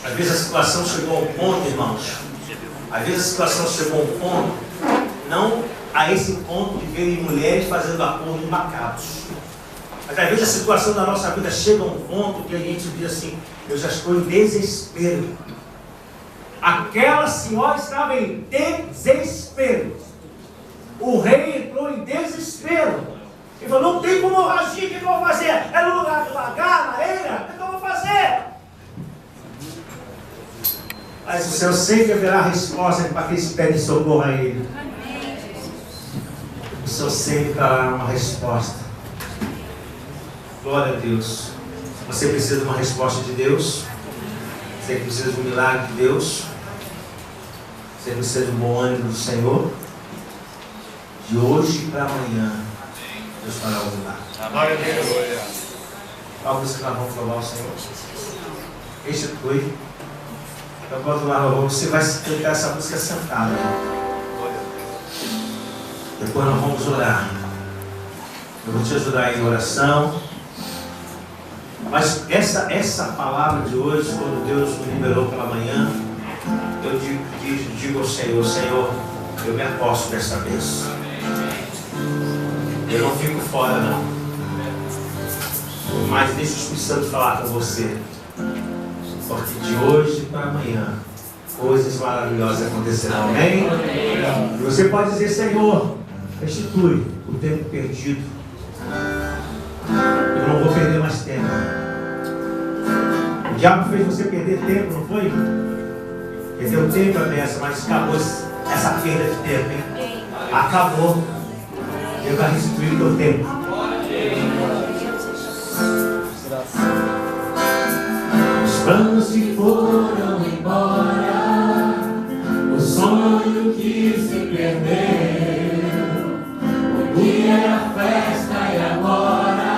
Às vezes a situação chegou a um ponto, irmãos. Às vezes a situação chegou a um ponto, não a esse ponto de verem mulheres fazendo acordo macabros. Mas às vezes a situação da nossa vida chega a um ponto que a gente diz assim: eu já estou em desespero. Aquela senhora estava em desespero. O rei entrou em desespero. Ele falou: não tem como eu agir, o que eu vou fazer? É no lugar de lagar, na areia, o que eu vou fazer? Mas o Senhor sempre haverá resposta para aqueles que pedem socorro a Ele. O Senhor sempre dará uma resposta. Glória a Deus. Você precisa de uma resposta de Deus. Você precisa de um milagre de Deus. Você precisa de um bom ânimo do Senhor. De hoje para amanhã, Deus fará um milagre. Glória a Deus. Qual música que nós vamos louvar ao Senhor? Restitui. Então, quando nós louvamos, você vai cantar essa música sentado. Depois nós vamos orar. Eu vou te ajudar em oração. Mas essa palavra de hoje, quando Deus me liberou pela manhã, eu digo ao Senhor: Senhor, eu me aposto dessa vez. Eu não fico fora, não. Mas deixa o Espírito Santo falar com você. Porque de hoje para amanhã, coisas maravilhosas acontecerão. Amém? E você pode dizer: Senhor, restitui o tempo perdido. Eu não vou perder mais tempo. O diabo fez você perder tempo, não foi? Perdeu tempo nessa, mas acabou essa perda de tempo, hein? Acabou. Deus vai restituir o teu tempo. Os planos se foram embora, o sonho que se perdeu. O dia era festa e agora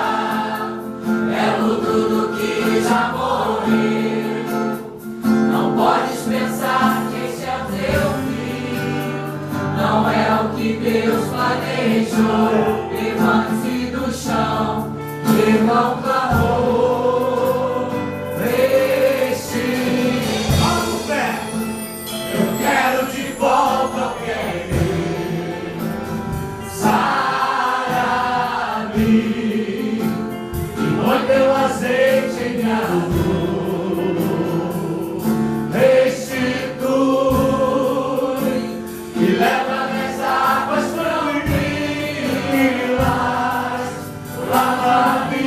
é luto do que já morreu. Não podes pensar que esse é o teu fim, não é o que Deus planejou. Levante-se do chão, irmão, clamou. Vamos, pé! Eu quero de volta alguém. Sara-me e põe teu azeite em minha luz. Restitui e leva minhas águas tranquilas. Lava-me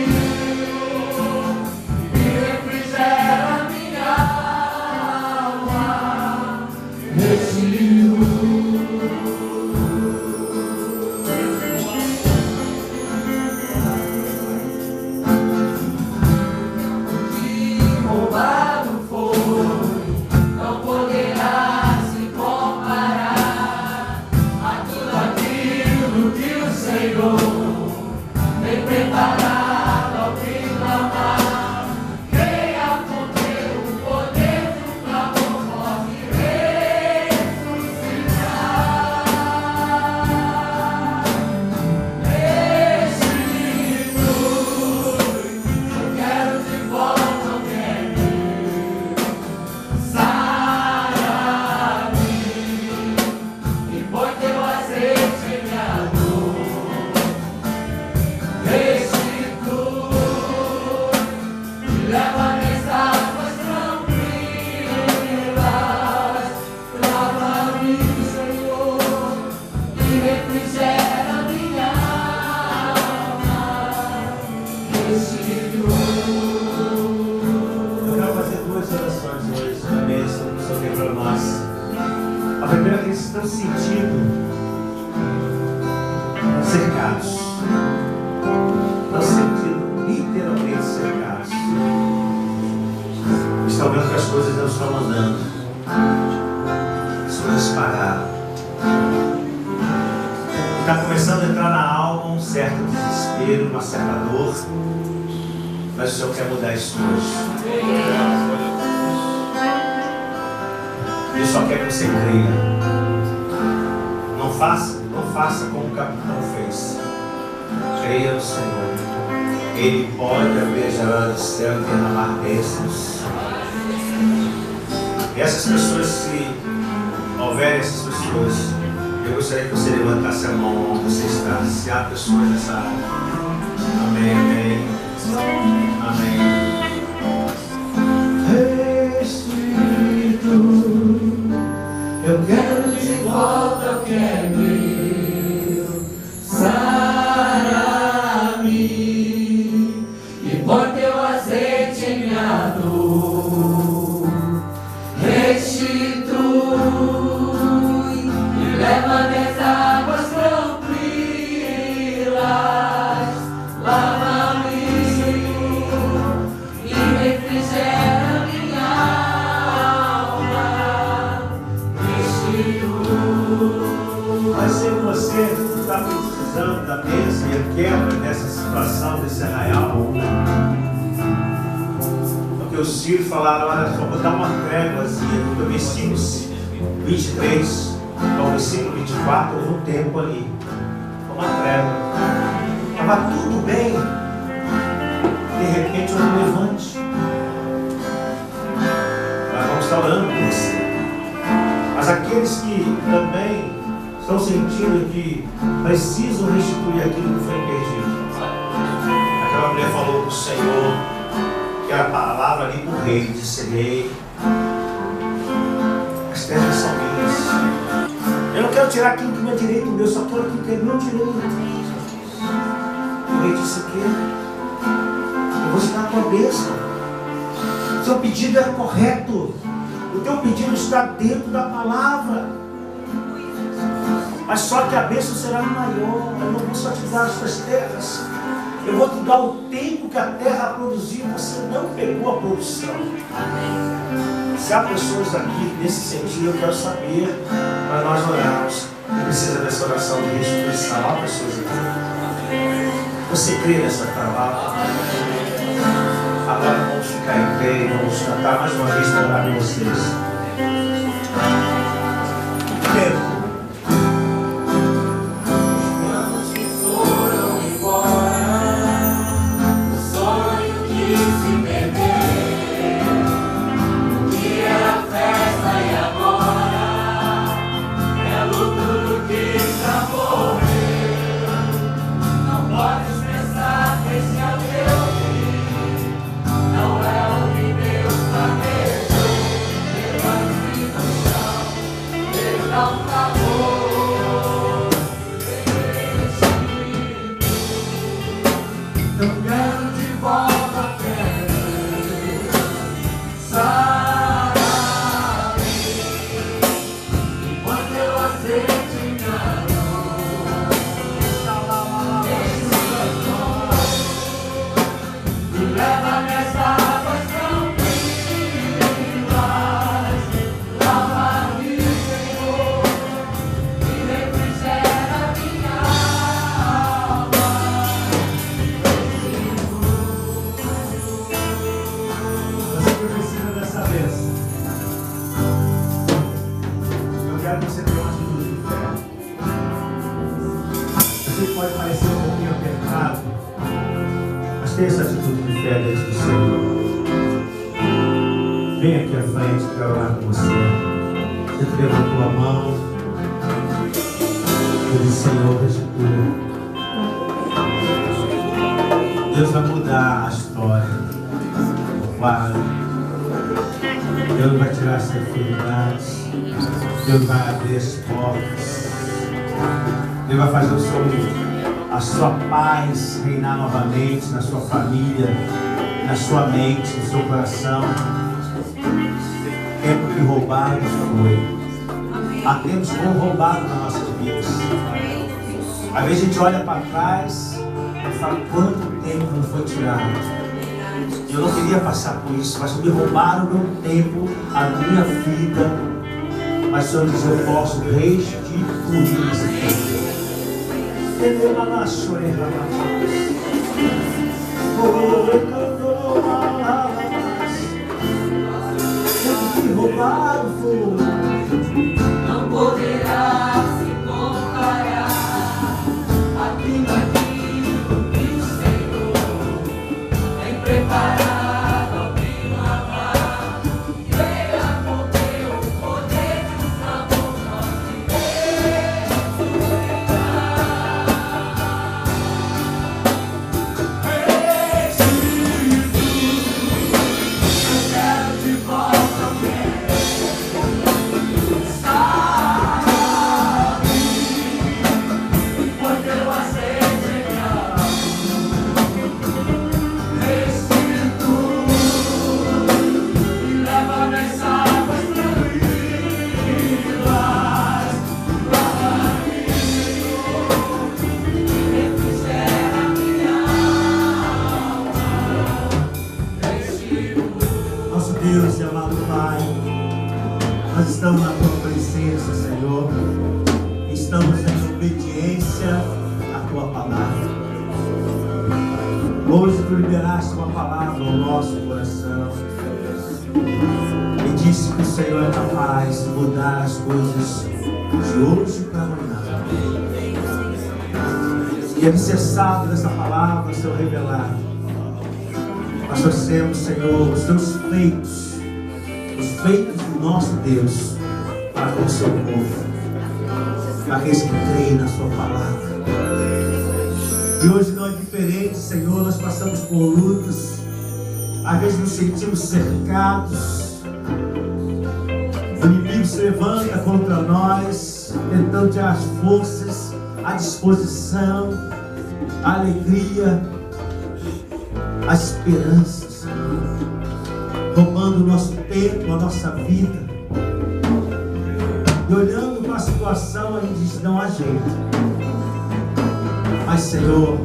Mas o Senhor quer mudar isso hoje. Ele só quer que você creia. Não faça como o capitão fez. Creia no Senhor. Ele pode abrir a janela do céu e derramar bênçãos. E essas pessoas, se houver essas pessoas, eu gostaria que você levantasse a mão onde você está. Se há pessoas nessa área. Amém, amém. Amém. Espírito, eu quero de volta, eu quero ir. Sara-me e põe teu azeite em minha dor. Restitui e leva minhas águas tranquilas. Lava-me e refrigera minha alma. Restitui. Mas se você está precisando da bênção e a quebra dessa situação, desse arraial, porque os filhos falaram, olha, só vou dar uma tréguazinha do versículo 23 ao versículo 24, houve um tempo ali, uma trégua. Estava tudo bem, de repente houve um levante. Nós vamos estar orando por você. Mas aqueles que também estão sentindo que precisam restituir aquilo que foi perdido. Aquela mulher falou para o Senhor, que era a palavra ali para o rei, disse: rei, as terras são minhas. Eu não quero tirar aquilo que não é direito meu, eu só quero aquilo que é meu direito. O rei disse: o quê? Eu vou te dar a tua bênção. Seu pedido é correto. O teu pedido está dentro da palavra. Mas só que a bênção será maior. Eu não vou só te dar as tuas terras. Eu vou te dar o tempo que a terra produziu. Você não pegou a produção. Se há pessoas aqui nesse sentido, eu quero saber, para nós orarmos, que precisa dessa oração de restituição. Há pessoas aqui. Você crê nessa palavra? Agora vamos ficar em pé e vamos cantar mais uma vez para orar com vocês. Tempo. Não é o que Deus planejou. pode parecer um pouquinho apertado, mas tenha essa atitude de fé diante do Senhor. Vem aqui à frente, quero orar com você. Você levantou a mão. Eu disse, Senhor, restitui. Deus vai mudar a história. Pai, Deus vai tirar as enfermidades. Deus vai abrir as portas. Deus vai fazer a sua paz reinar novamente na sua família, na sua mente, no seu coração. Tempo que roubado foi. Há tempos que foram roubados nas nossas vidas. Às vezes a gente olha para trás e fala quanto tempo não foi tirado. Eu não queria passar por isso, mas me roubaram o meu tempo, a minha vida. Mas o Senhor diz, eu posso restituir esse tempo. Me roubaram foi. Não poderá se comparar aquilo que o Senhor tem preparado ao que não amar. Venha com teu poder, na boca de Deus e amado Pai, nós estamos na Tua presença, Senhor. Estamos em obediência à Tua palavra. Hoje Tu liberaste uma palavra ao nosso coração e disse que o Senhor é capaz de mudar as coisas de hoje para amanhã. E é necessário dessa palavra ser revelada. Nós trouxemos, Senhor, os Teus feitos, os feitos do nosso Deus, para com o Seu povo, para aqueles que creem na Sua palavra. E hoje não é diferente, Senhor, nós passamos por lutas, às vezes nos sentimos cercados, o inimigo se levanta contra nós, tentando tirar as forças, a disposição, a alegria, a esperança, Senhor, roubando o nosso tempo, a nossa vida. E olhando para a situação, a gente diz, não há jeito. Mas, Senhor,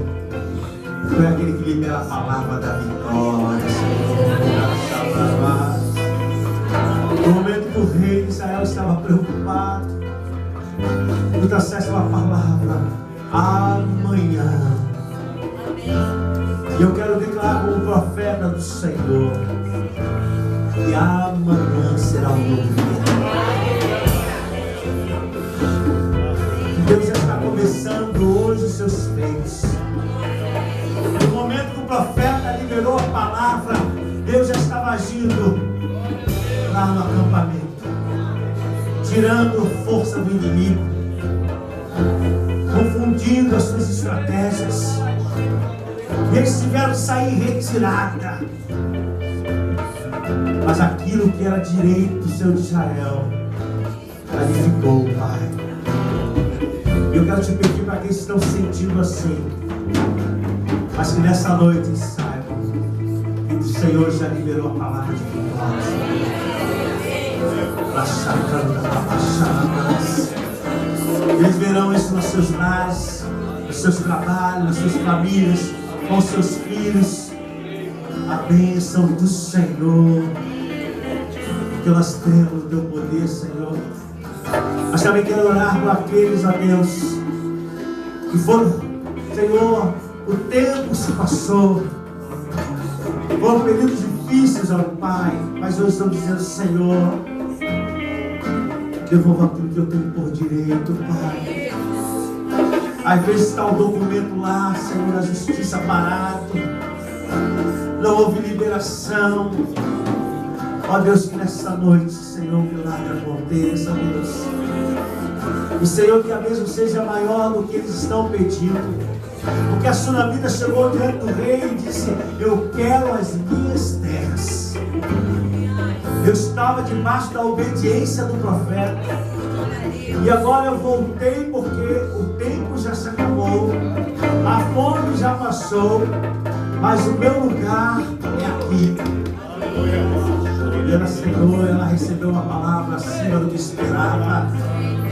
Tu é aquele que libera a palavra da vitória, Senhor. No momento que o rei de Israel estava preocupado, Tu trouxeste uma palavra, amanhã. E eu quero declarar como profeta do Senhor que amanhã será um novo dia. Deus já está começando hoje os seus feitos. No momento que o profeta liberou a palavra, Deus já estava agindo lá no acampamento, tirando força do inimigo, confundindo as suas estratégias. E eles tiveram que sair em retirada. Mas aquilo que era direito do seu de Israel, ali ficou, Pai. E eu quero te pedir para aqueles que estão sentindo assim, mas que nessa noite saibam que o Senhor já liberou a palavra de vitória. Eles verão isso nos seus lares, nos seus trabalhos, nas suas famílias, com seus filhos, a bênção do Senhor, que nós temos no Teu poder, Senhor. Mas também quero orar por aqueles, ó Deus, que foram, Senhor, o tempo se passou, foram períodos difíceis, ó Pai, mas hoje estão dizendo, Senhor, devolva tudo que eu tenho por direito, Pai. Às vezes está o documento lá, Senhor, a justiça parado. Não houve liberação. Ó Deus, que nessa noite, Senhor, o milagre aconteça, Deus. E Senhor, que a bênção seja maior do que eles estão pedindo. Porque a sunamita chegou diante do rei e disse: eu quero as minhas terras. Eu estava debaixo da obediência do profeta. E agora eu voltei porque o tempo já se acabou. A fome já passou. Mas o meu lugar é aqui. E ela, Senhor, ela recebeu uma palavra acima do que esperava.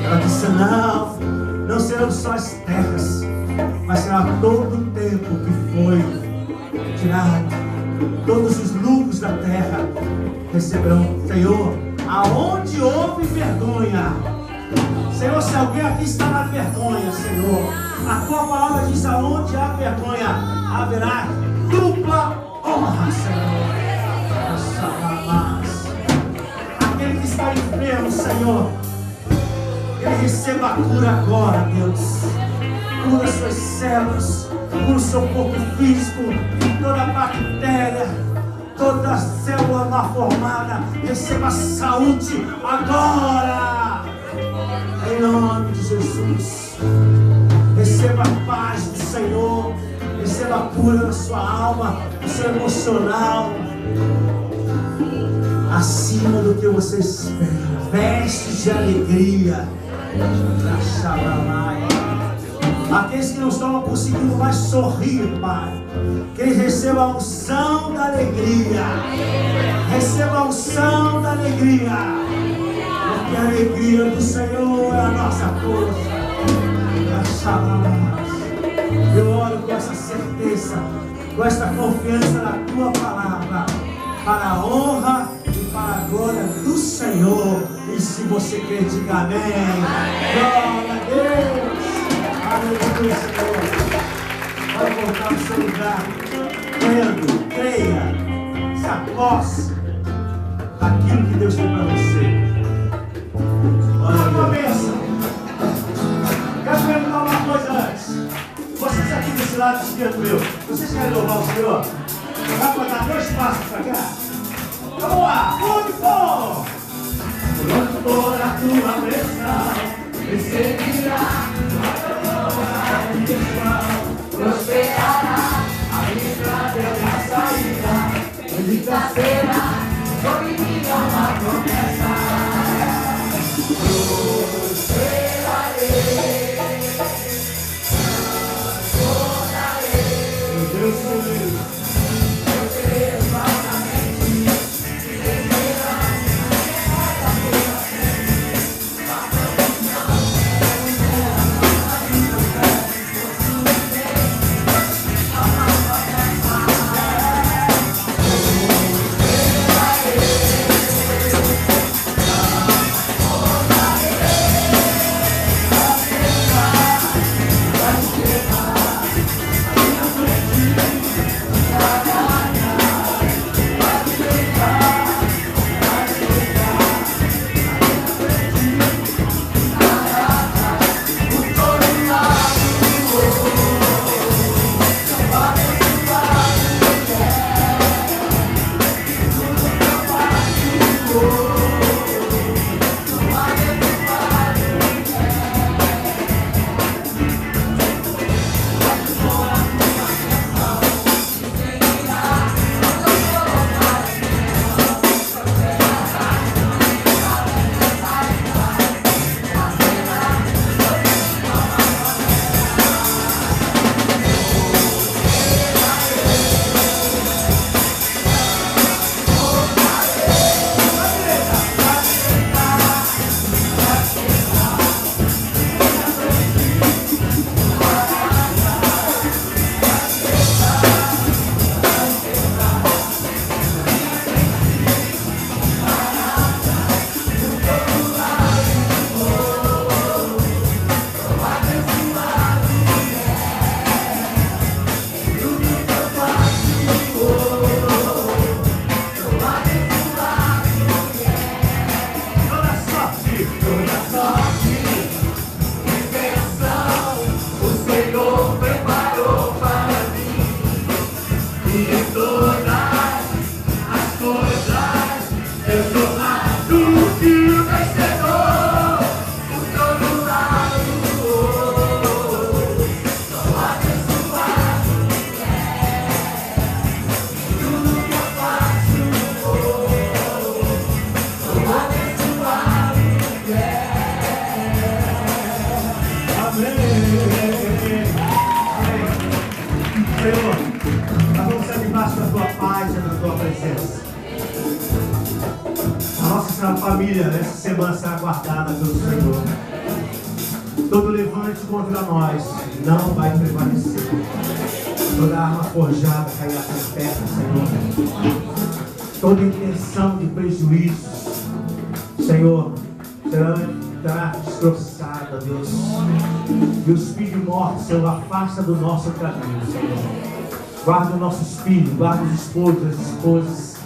Ela disse: não serão só as terras, mas será todo o tempo que foi tirado. Todos os lucros da terra receberão. Senhor, aonde houve vergonha, Senhor, se alguém aqui está na vergonha, Senhor, a tua palavra diz: aonde há vergonha, haverá dupla honra, Senhor. Aquele que está enfermo, Senhor, ele receba a cura agora, Deus. Cura suas células, cura o seu corpo físico, toda bactéria, toda célula mal formada, receba saúde agora, em nome de Jesus. Receba a paz do Senhor, receba a cura na sua alma, no seu emocional, acima do que você espera. Vestes de alegria. Aqueles que não estão conseguindo mais sorrir, Pai, que eles recebam a unção da alegria. Receba a unção da alegria, porque a alegria do Senhor é a nossa força. Eu oro com essa certeza, com essa confiança na Tua palavra, para a honra e para a glória do Senhor. E se você quer, diga amém. Glória a Deus. Aleluia, Senhor. Pode voltar no seu lugar. Crendo, creia, se aposse daquilo que Deus tem para você. Olha a tua bênção. Quero perguntar uma coisa antes. Vocês aqui desse lado esquerdo meu, vocês querem louvar o Senhor? Vai botar 2 passos para cá. Vamos lá, onde for? Quando for a tua pressão, me seguirá. Prosperará, a estrada é a saída, bendita será, sobre mim é uma promessa. Prosperarei, transformarei, meu Deus comigo, eu serei exatamente, Senhor, nós vamos estar debaixo da tua paz e da tua presença. A nossa família nessa semana será guardada pelo Senhor. Todo levante contra nós não vai prevalecer. Toda arma forjada cairá por terra, Senhor. Toda intenção de prejuízo, Senhor, será destroçada, Deus. E os filhos mortos, Senhor, afasta do nosso caminho, Senhor. Guarda os nossos filhos, guarda os esposos, as esposas.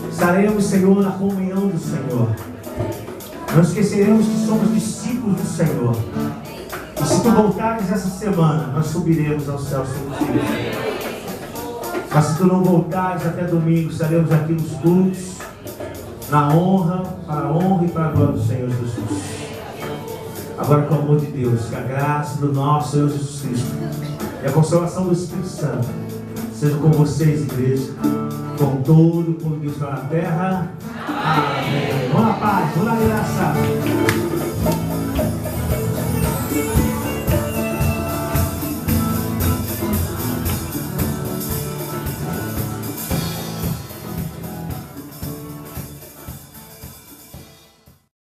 Estaremos, Senhor, na comunhão do Senhor. Não esqueceremos que somos discípulos do Senhor. E se tu voltares essa semana, nós subiremos ao céu sem ti. Mas se tu não voltares até domingo, estaremos aqui nos cultos, na honra, para a honra e para a glória do Senhor Jesus. Agora, com o amor de Deus, que a graça do nosso Senhor Jesus Cristo e a consolação do Espírito Santo seja com vocês, igreja, com todo o povo de Deus na terra. Amém. Vamos na paz, vamos na graça.